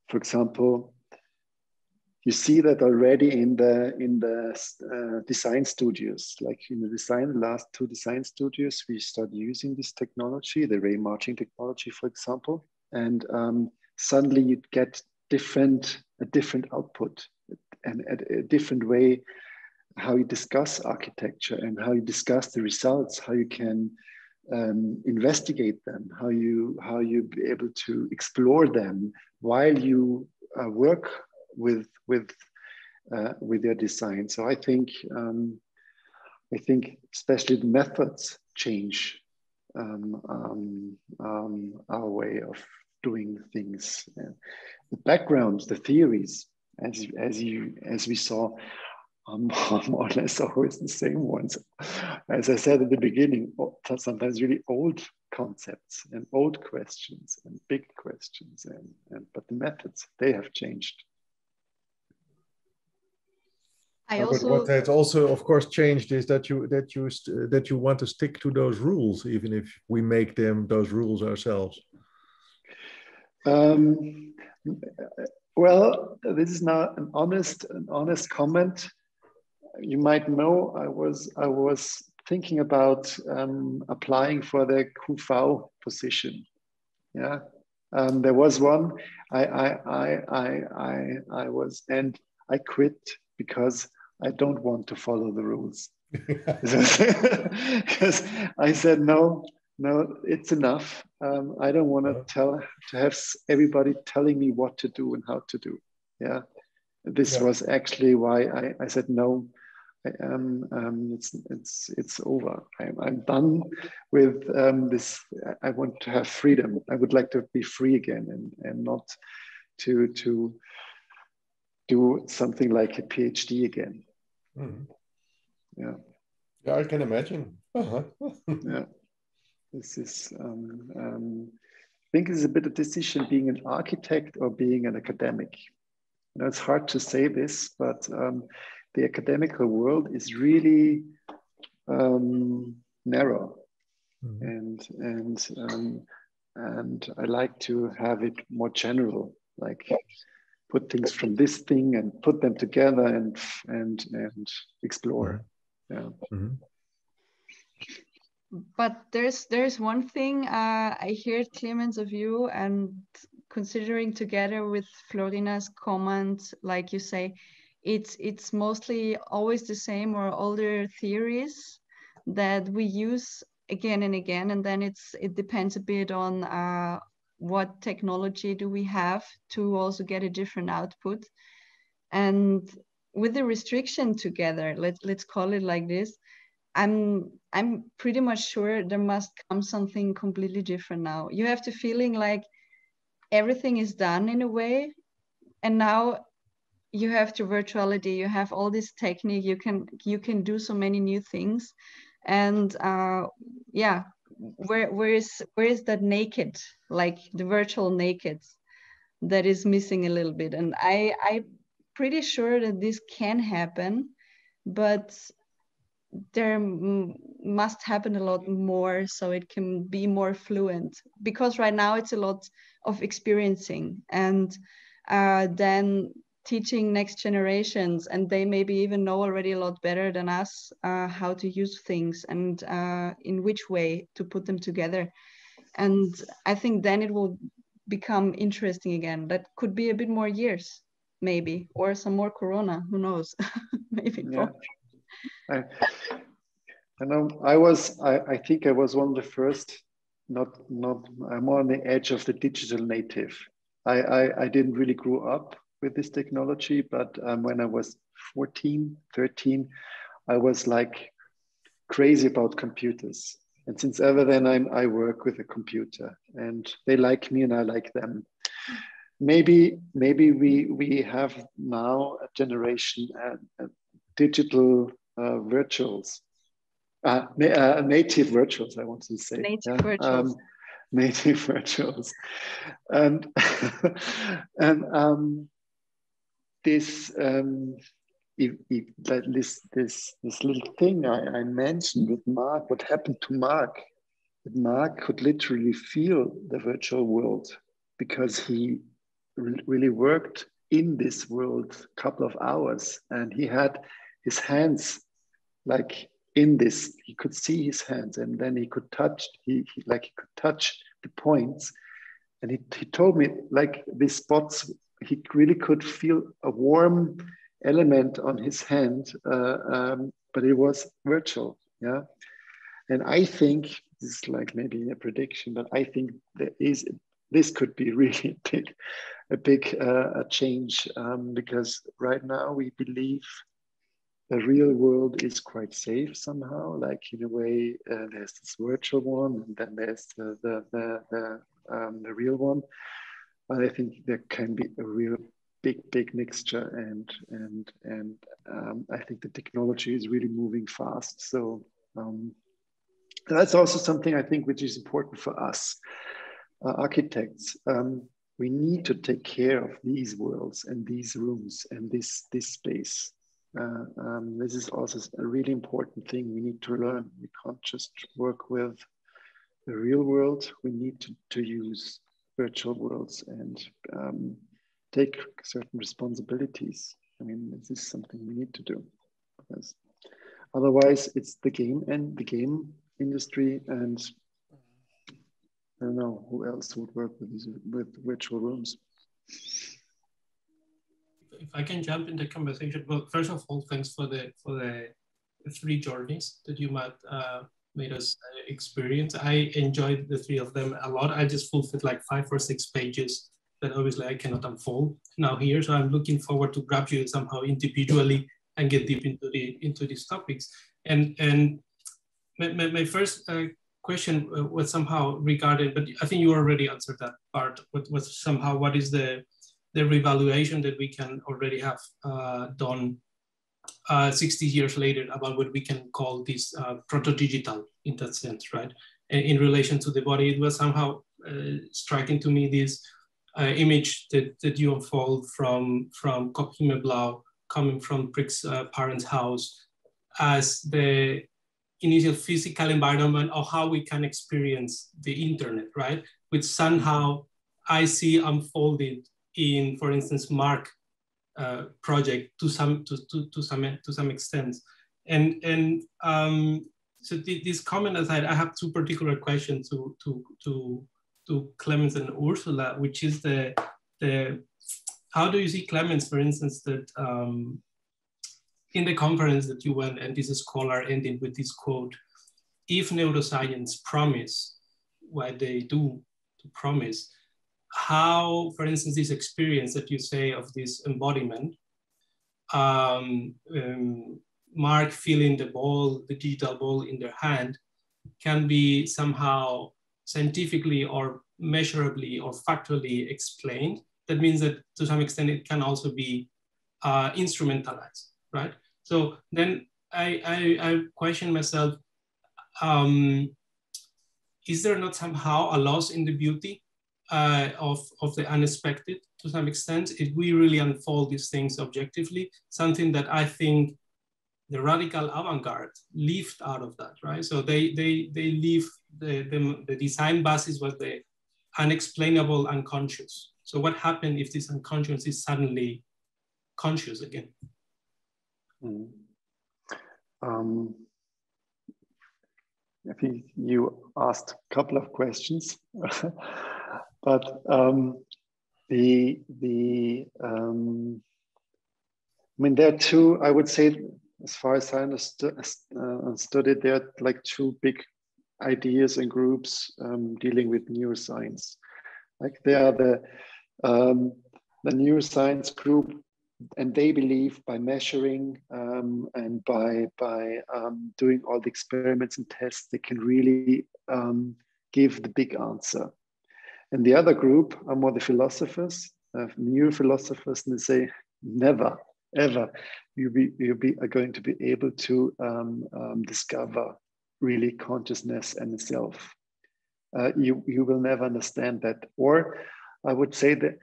for example, you see that already in the design studios, like in the last two design studios, we started using this technology, the ray marching technology, for example, and suddenly you get a different output and a different way how you discuss architecture and how you discuss the results, how you can investigate them, how you be able to explore them while you work with your design. So I think especially the methods change our way of doing things. The backgrounds, the theories, as we saw, more or less always the same ones. As I said at the beginning, sometimes really old concepts and old questions and big questions, but the methods, they have changed. But what has also, of course, changed is that you want to stick to those rules, even if we make those rules ourselves. Well, this is now an honest comment. You might know I was thinking about applying for the QV position. Yeah, there was one. I quit because I don't want to follow the rules. Because I said no, it's enough. I don't want to have everybody telling me what to do and how to do. Yeah, this was actually why I said no. It's over. I'm done with this. I want to have freedom. I would like to be free again and not to do something like a PhD again. Mm-hmm. Yeah, I can imagine. Yeah, this is. I think it's a bit of decision being an architect or being an academic. You know, it's hard to say this, but the academical world is really narrow, and I like to have it more general, like put things from this thing and put them together and explore. Yeah. Mm-hmm. But there's one thing I heard, Clemens, of you, and considering together with Florina's comment, like you say, it's mostly always the same or older theories that we use again and again, and then it depends a bit on what technology do we have to also get a different output. And with the restriction together, let's call it like this, I'm pretty much sure there must come something completely different now. You have the feeling like everything is done in a way, and now you have the virtuality, you have all this technique, you can do so many new things, and yeah, where is that naked, like the virtual naked, that is missing a little bit? And I'm pretty sure that this can happen, but there must happen a lot more so it can be more fluent, because right now it's a lot of experiencing and then teaching next generations, and they maybe even know already a lot better than us how to use things and in which way to put them together. And I think then it will become interesting again. That could be a bit more years maybe, or some more corona, who knows. Maybe. Yeah. I know I think I was one of the first I'm more on the edge of the digital native. I didn't really grow up with this technology, but when I was 14, 13, I was like crazy about computers. And since ever then, I work with a computer, and they like me and I like them. Maybe we have now a generation digital virtuals, native virtuals, I want to say. Native virtuals. Native virtuals. And this little thing I mentioned with Mark, what happened to Mark? That Mark could literally feel the virtual world because he really worked in this world a couple of hours, and he had his hands like in this. He could see his hands, and then he could touch. He could touch the points, and he told me like these spots. He really could feel a warm element on his hand, but it was virtual. Yeah, and I think this is like maybe a prediction, but I think this could be really a big change, because right now we believe the real world is quite safe somehow. Like in a way, there's this virtual one, and then there's the real one. But I think there can be a real big mixture, and I think the technology is really moving fast. So that's also something I think which is important for us architects. We need to take care of these worlds and these rooms and this space. This is also a really important thing we need to learn. We can't just work with the real world. We need to use virtual worlds and take certain responsibilities. I mean, this is something we need to do, because otherwise it's the game industry, and I don't know who else would work with virtual rooms. If I can jump in the conversation, well, first of all, thanks for the 3 journeys that you made us experience. I enjoyed the 3 of them a lot. I just fulfilled like 5 or 6 pages that obviously I cannot unfold now here. So I'm looking forward to grab you somehow individually and get deep into these topics. And my first question was somehow regarding, but I think you already answered that part. Was somehow what is the revaluation that we can already have done 60 years later about what we can call this proto-digital in that sense, right? And in relation to the body, it was somehow striking to me this image that you unfold from Himmelblau coming from Prick's parents' house as the initial physical environment of how we can experience the internet, right? Which somehow I see unfolded in, for instance, Mark project to some extent, and so this comment aside, I have 2 particular questions to Clemens and Ursula, which is the how do you see, Clemens, for instance, that in the conference that you went, and this scholar ended with this quote: "If neuroscience promise what they do to promise, how, for instance, this experience that you say of this embodiment, Mark feeling the digital ball in their hand, can be somehow scientifically or measurably or factually explained." That means that to some extent it can also be instrumentalized, right? So then I question myself, is there not somehow a loss in the beauty of the unexpected to some extent, if we really unfold these things objectively? Something that I think the radical avant-garde lived out of that, right? So they leave the design basis was the unexplainable unconscious. So what happened if this unconscious is suddenly conscious again? I think you asked a couple of questions, but I mean, there are 2, I would say, as far as I understood it, there are like 2 big ideas and groups dealing with neuroscience. Like they are the neuroscience group, and they believe by measuring and by doing all the experiments and tests, they can really give the big answer. And the other group are more the philosophers, neurophilosophers, and they say, never, ever, are going to be able to discover really consciousness and the self. You will never understand that. Or I would say that,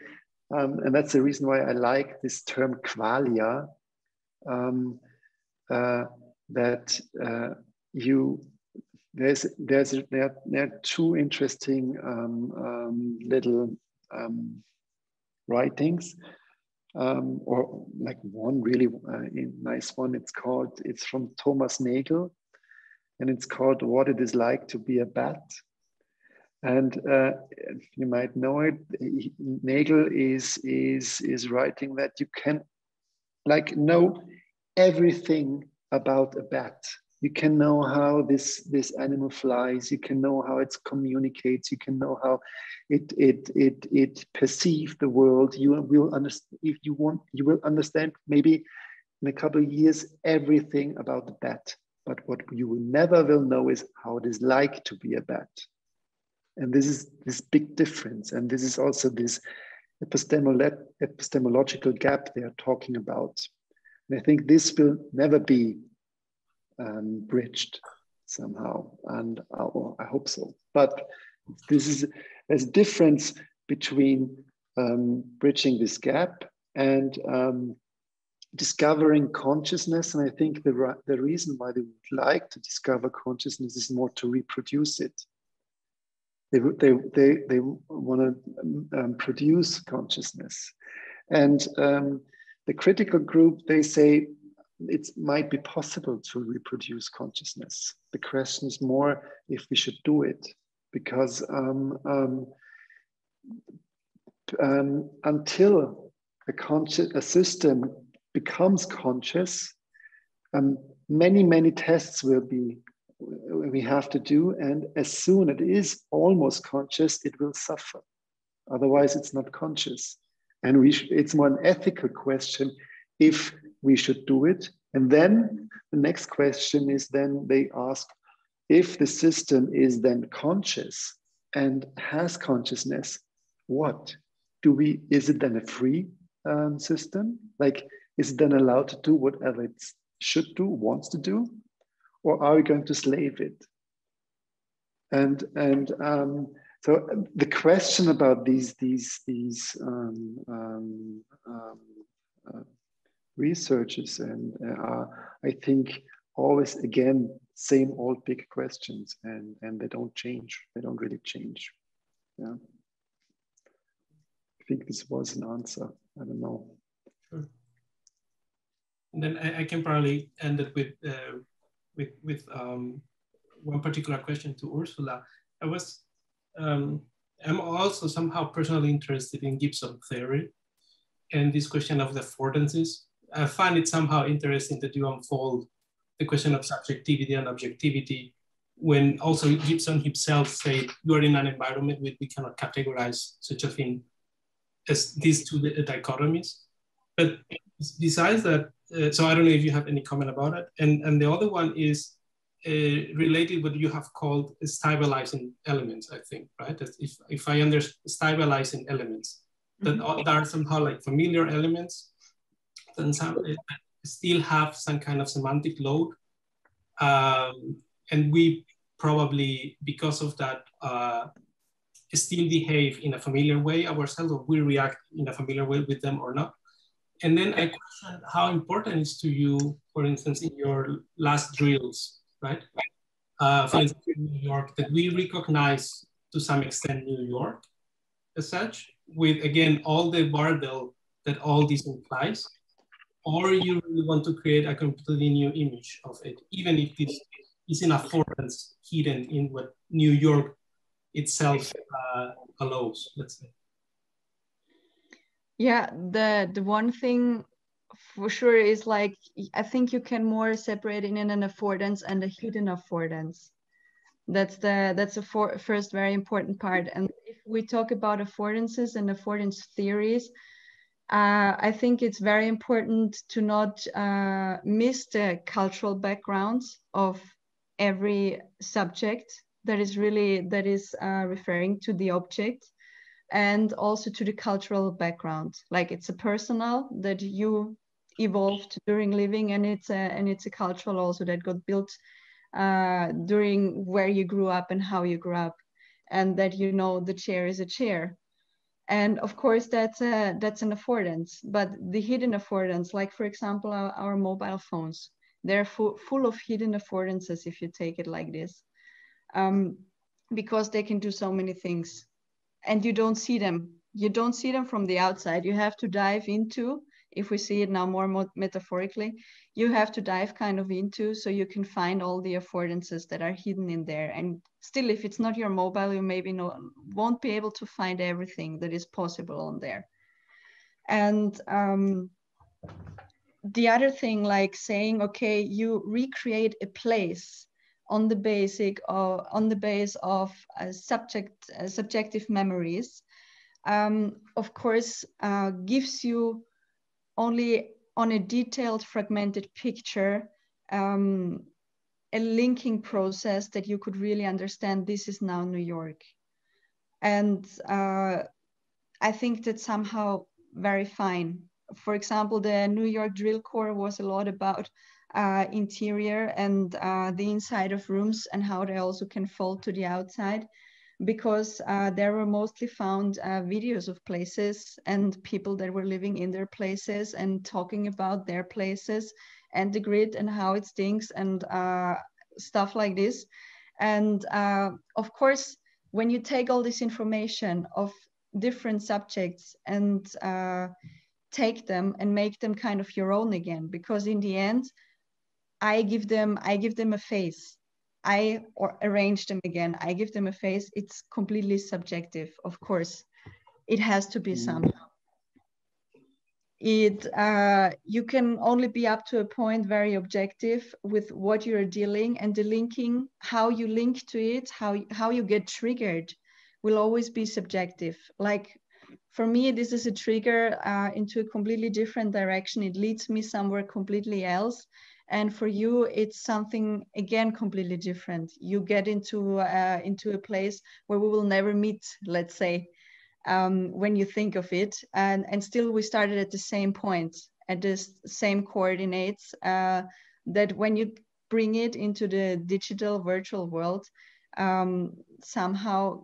and that's the reason why I like this term qualia, that there are two interesting little writings, or like one really nice one. It's from Thomas Nagel, and it's called "What It Is Like to Be a Bat." And you might know it. Nagel is writing that you can know everything about a bat. You can know how this animal flies. You can know how it communicates. You can know how it perceives the world. You will understand, if you want. You will understand maybe in a couple of years everything about the bat. But what you never will know is how it is like to be a bat. And this is this big difference. And this is also this epistemological gap they are talking about. And I think this will never be bridged somehow. And I hope so. But there's a difference between bridging this gap and discovering consciousness. And I think the reason why they would like to discover consciousness is more to reproduce it. They want to produce consciousness. And the critical group, they say it might be possible to reproduce consciousness. The question is more if we should do it, because until a system becomes conscious, many tests we have to do, and as soon as it is almost conscious, it will suffer. Otherwise, it's not conscious. And it's more an ethical question if we should do it. And then the next question is, then they ask, if the system is then conscious and has consciousness, what is it then a free system? Like, is it then allowed to do whatever it should do, wants to do? Or are we going to slave it? And so the question about these researchers are, I think, always again same old big questions, and they don't change. They don't really change. Yeah. I think this was an answer. I don't know. Sure. And then I can probably end it with one particular question to Ursula. I'm also somehow personally interested in Gibson theory and this question of the affordances. I find it somehow interesting that you unfold the question of subjectivity and objectivity, when also Gibson himself said, you are in an environment where we cannot categorize such a thing as these two dichotomies. But besides that, so I don't know if you have any comment about it. And the other one is related what you have called stabilizing elements, I think, right? That if I understand stabilizing elements, that are somehow like familiar elements, then some still have some kind of semantic load. And we probably, because of that, still behave in a familiar way ourselves, or we react in a familiar way with them or not. And then I question how important it is to you, for instance, in your last drills, right? For instance, in New York, that we recognize to some extent New York as such, with again, all the barbell that all this implies, or you really want to create a completely new image of it, even if this is in affordance hidden in what New York itself allows, let's say. Yeah, the one thing for sure is like, I think you can more separate in an affordance and a hidden affordance. That's the first very important part. And if we talk about affordances and affordance theories, I think it's very important to not miss the cultural backgrounds of every subject that is referring to the object, and also to the cultural background. Like, it's a personal that you evolved during living, and it's a cultural also that got built during where you grew up and how you grew up, and that, you know, the chair is a chair. And of course, that's an affordance, but the hidden affordance, like for example, our mobile phones, they're full of hidden affordances, if you take it like this, because they can do so many things, and you don't see them. You don't see them from the outside. You have to dive into, if we see it now more metaphorically, you have to dive kind of into, so you can find all the affordances that are hidden in there. And still, if it's not your mobile, you maybe won't be able to find everything that is possible on there. And the other thing, like saying, okay, you recreate a place on the base of subjective memories, of course, gives you only on a detailed fragmented picture a linking process that you could really understand this is now New York. And I think that's somehow very fine. For example, the New York Drill Corps was a lot about interior and the inside of rooms, and how they also can fall to the outside, because there were mostly found videos of places and people that were living in their places and talking about their places and the grid and how it stinks and stuff like this. And of course, when you take all this information of different subjects and take them and make them kind of your own again, because in the end, I give them a face. I arrange them again. I give them a face. It's completely subjective, of course. It has to be somehow. You can only be up to a point very objective with what you're dealing, and the linking, how you link to it, how you get triggered will always be subjective. Like, for me, this is a trigger into a completely different direction. It leads me somewhere completely else. And for you, it's something, again, completely different. You get into a place where we will never meet, let's say, when you think of it. And still we started at the same point, at the same coordinates, that when you bring it into the digital virtual world, somehow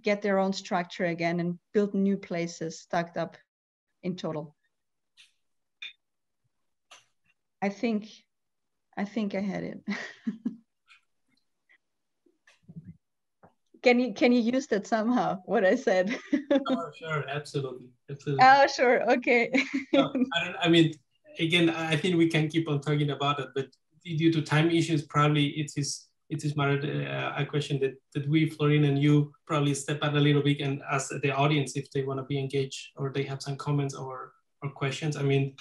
get their own structure again and build new places stacked up in total. I think I had it. Can you use that somehow, what I said? Oh, sure, absolutely. Oh, sure, okay. I mean, again, I think we can keep on talking about it, but due to time issues, probably it is a question that we, Florina, and you probably step out a little bit and ask the audience if they want to be engaged or they have some comments or questions. I mean,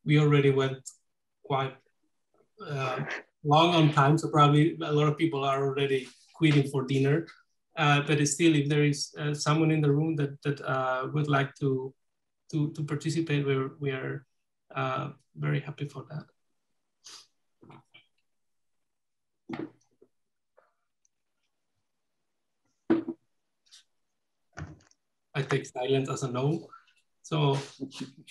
we already went quite long on time, so probably a lot of people are already quitting for dinner. But still, if there is someone in the room that would like to participate, we are very happy for that. I take silence as a no. So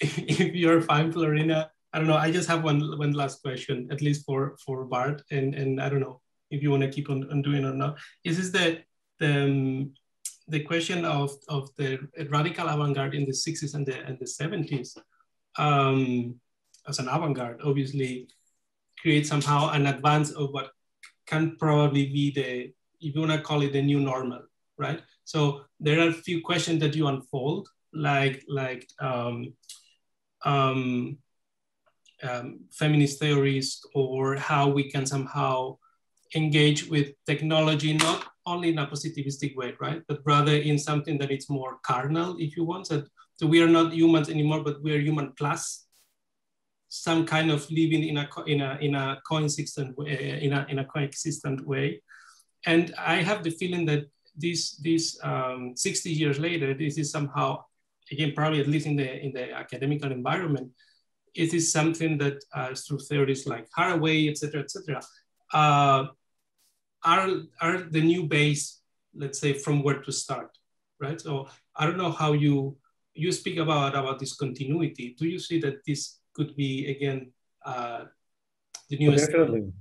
if you're fine, Florina, I don't know. I just have one last question, at least for Bart, and I don't know if you want to keep on doing or not. Is this the question of the radical avant-garde in the 60s and the 70s? As an avant-garde, obviously, create somehow an advance of what can probably be the, if you want to call it, the new normal, right? So there are a few questions that you unfold, like feminist theories, or how we can somehow engage with technology, not only in a positivistic way, right? But rather in something that it's more carnal, if you want. So we are not humans anymore, but we are human plus some kind of living in a coexistent way, And I have the feeling that this 60 years later, this is somehow, again, probably at least in the academic environment, it is something that through theories like Haraway, et cetera, are the new base, let's say, from where to start, right? So I don't know how you speak about this continuity. Do you see that this could be, again, the newest? Definitely.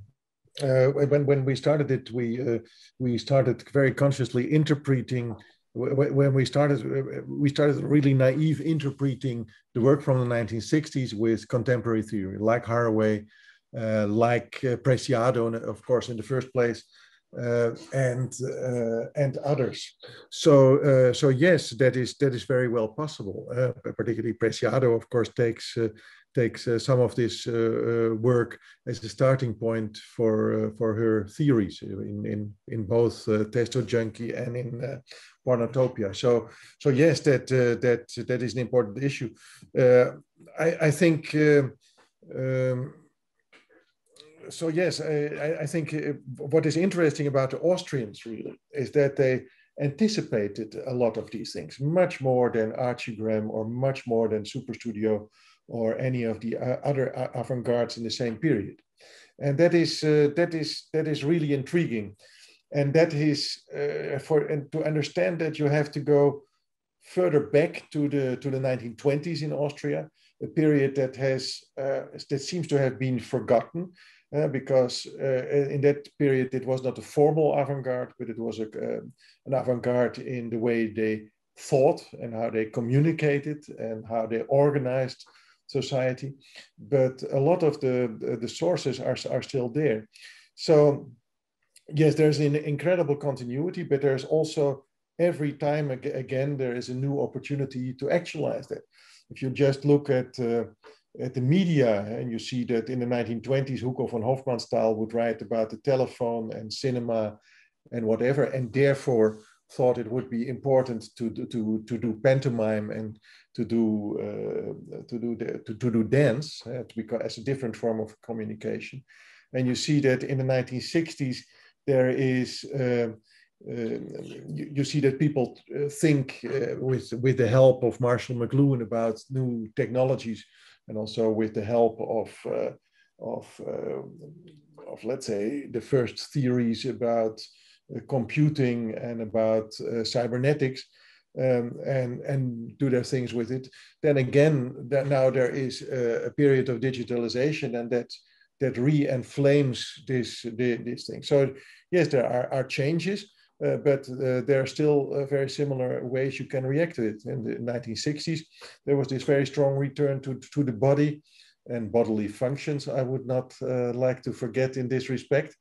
When we started it, we started very consciously interpreting. When we started really naive interpreting the work from the 1960s with contemporary theory, like Haraway, like Preciado, of course, in the first place, and others. So yes, that is very well possible. Particularly Preciado, of course, takes some of this work as a starting point for her theories in both Testo Junkie and in Pornotopia. So yes, that is an important issue. I think. So yes, I think what is interesting about the Austrians really is that they anticipated a lot of these things, much more than Archigram or much more than Superstudio or any of the other avant-gardes in the same period. And that is really intriguing. And that is and to understand that, you have to go further back to the 1920s in Austria, a period that seems to have been forgotten. Because in that period, it was not a formal avant-garde, but it was an avant-garde in the way they thought and how they communicated and how they organized society. But a lot of the sources are still there. So yes, there's an incredible continuity, but there's also every time again, there is a new opportunity to actualize that. If you just look at the media, and you see that in the 1920s, Hugo von Hofmannsthal would write about the telephone and cinema and whatever, and therefore thought it would be important to do pantomime and to do dance, because as a different form of communication. And you see that in the 1960s, there is you see that people think with the help of Marshall McLuhan about new technologies, and also with the help of let's say the first theories about computing and about cybernetics, and do their things with it. Then again, now there is a period of digitalization, and that re-enflames this thing. So yes, there are changes. But there are still very similar ways you can react to it. In the 1960s, there was this very strong return to the body and bodily functions. I would not like to forget in this respect.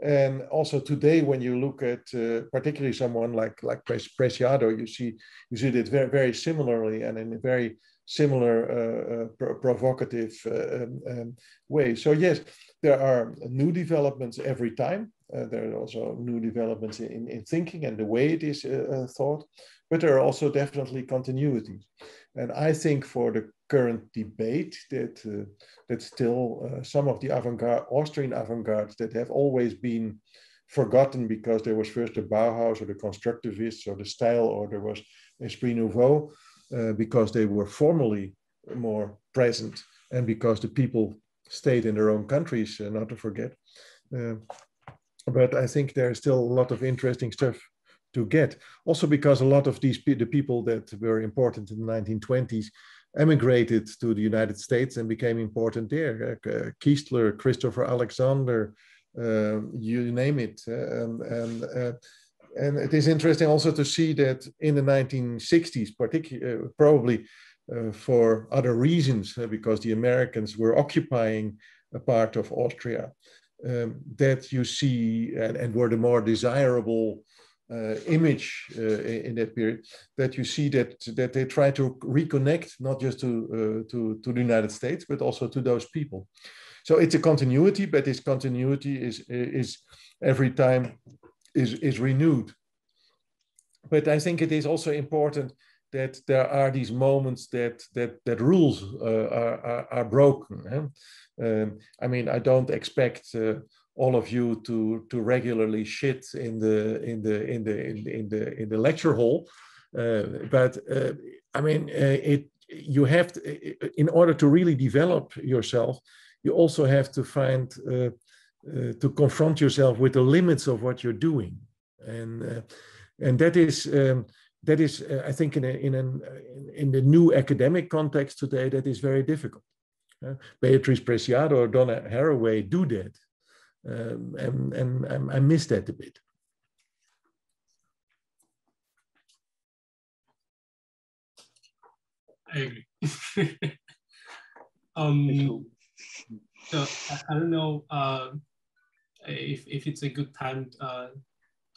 And also today, when you look at particularly someone like Preciado, you see it very, very similarly and in a very similar provocative way. So yes, there are new developments every time. There are also new developments in thinking and the way it is thought, but there are also definitely continuities. And I think for the current debate that still some of the avant-garde, Austrian avant-gardes that have always been forgotten because there was first the Bauhaus or the Constructivists or the style, or there was Esprit Nouveau, because they were formally more present and because the people stayed in their own countries, not to forget. But I think there's still a lot of interesting stuff to get. Also because a lot of the people that were important in the 1920s emigrated to the United States and became important there. Kiestler, Christopher Alexander, you name it. And it is interesting also to see that in the 1960s, particularly probably for other reasons, because the Americans were occupying a part of Austria, that you see and were the more desirable image in that period, that you see that they try to reconnect not just to the United States, but also to those people. So it's a continuity, but this continuity is every time is renewed. But I think it is also important that there are these moments that rules are broken. I mean, I don't expect all of you to regularly shit in the lecture hall, but I mean, you have to, in order to really develop yourself, you also have to find to confront yourself with the limits of what you're doing, and that is I think in the new academic context today, that is very difficult. Beatrice Preciado or Donna Haraway do that, and I miss that a bit. I agree. So I don't know if it's a good time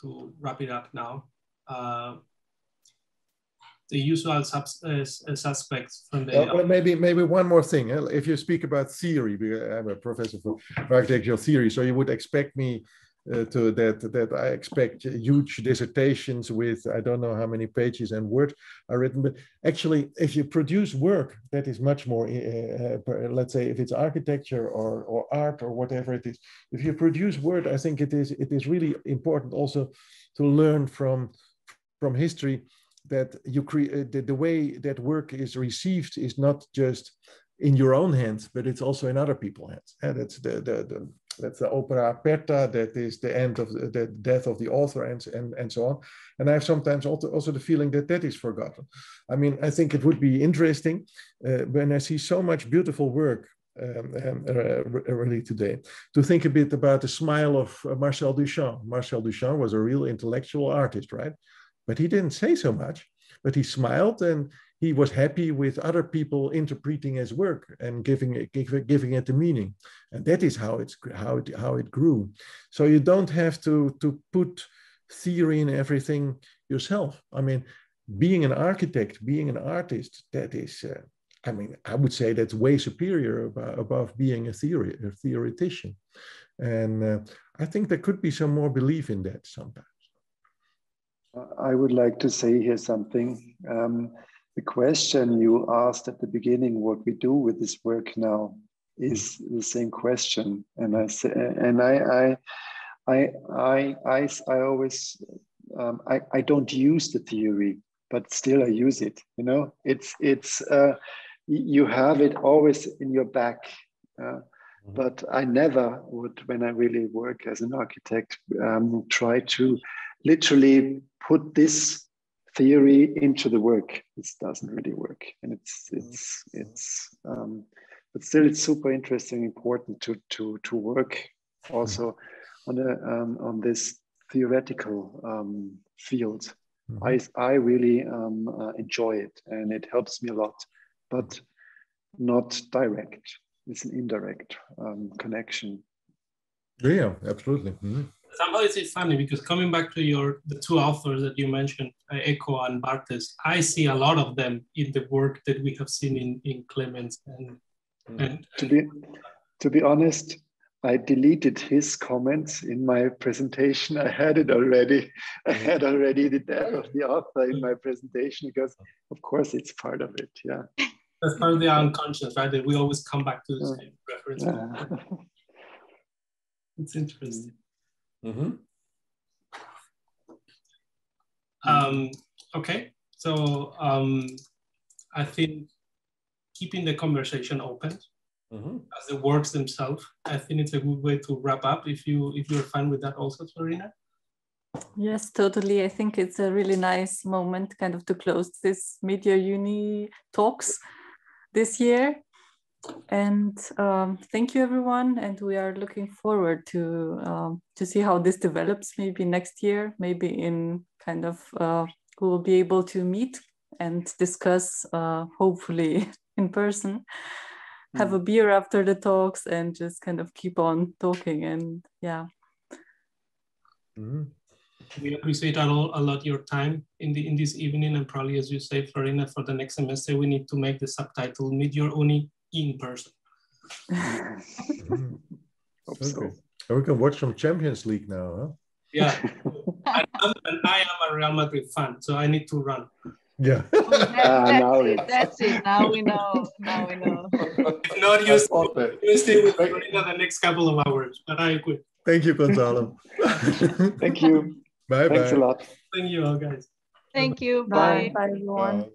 to wrap it up now. The usual suspects from the... Well, maybe one more thing. If you speak about theory, because I'm a professor for architectural theory, so you would expect me that I expect huge dissertations with I don't know how many pages and words are written. But actually, if you produce work that is much more, let's say, if it's architecture or art or whatever it is, if you produce work, I think it is really important also to learn from history that you create the way that work is received is not just in your own hands, but it's also in other people's hands. And that's the opera aperta, that is the end of the death of the author, and so on. And I have sometimes also the feeling that is forgotten. I mean, I think it would be interesting when I see so much beautiful work really today, to think a bit about the smile of Marcel Duchamp. Marcel Duchamp was a real intellectual artist, right? But he didn't say so much, but he smiled and he was happy with other people interpreting his work and giving it the meaning, and that is how it grew. So you don't have to put theory in everything yourself. I mean, being an architect, being an artist, that is, I mean, I would say that's way superior above being a theoretician, and I think there could be some more belief in that sometimes. I would like to say here something. The question you asked at the beginning, what we do with this work now, is the same question. And I say, and I always, I don't use the theory, but still I use it. You know, it's you have it always in your back. But I never would, when I really work as an architect, try to literally put this theory into the work. This doesn't really work, and but still it's super interesting, important to work also on this theoretical field. I really enjoy it, and it helps me a lot, but not direct. It's an indirect connection. Yeah, absolutely. Somehow it's funny because coming back to the two authors that you mentioned, Eco and Bartes, I see a lot of them in the work that we have seen in Clemens. And to be honest, I deleted his comments in my presentation. I had it already. I had already the death of the author in my presentation because, of course, it's part of it. Yeah. That's part of the unconscious, right? That we always come back to the same reference. Yeah. It's interesting. Okay, so I think keeping the conversation open as the works themselves, I think it's a good way to wrap up. If you're fine with that, also, Florina. Yes, totally. I think it's a really nice moment, kind of, to close this Media Uni talks this year. And thank you, everyone. And we are looking forward to see how this develops. Maybe next year, maybe in kind of we will be able to meet and discuss, hopefully in person, have a beer after the talks, and just kind of keep on talking. And yeah. We appreciate a lot your time in this evening, and probably, as you say, Florina, for the next semester, we need to make the subtitle "Meet Your Uni in person." Hope so. We can watch some Champions League now, huh? Yeah, and I am a Real Madrid fan, so I need to run. Yeah. That's it. Now we know. If not, you stay with Florina the next couple of hours, but I quit. Thank you, Gonzalo. Thank you. Bye Thanks bye. a lot. Thank you all, guys. Thank you. Bye. Bye. Bye, everyone. Bye.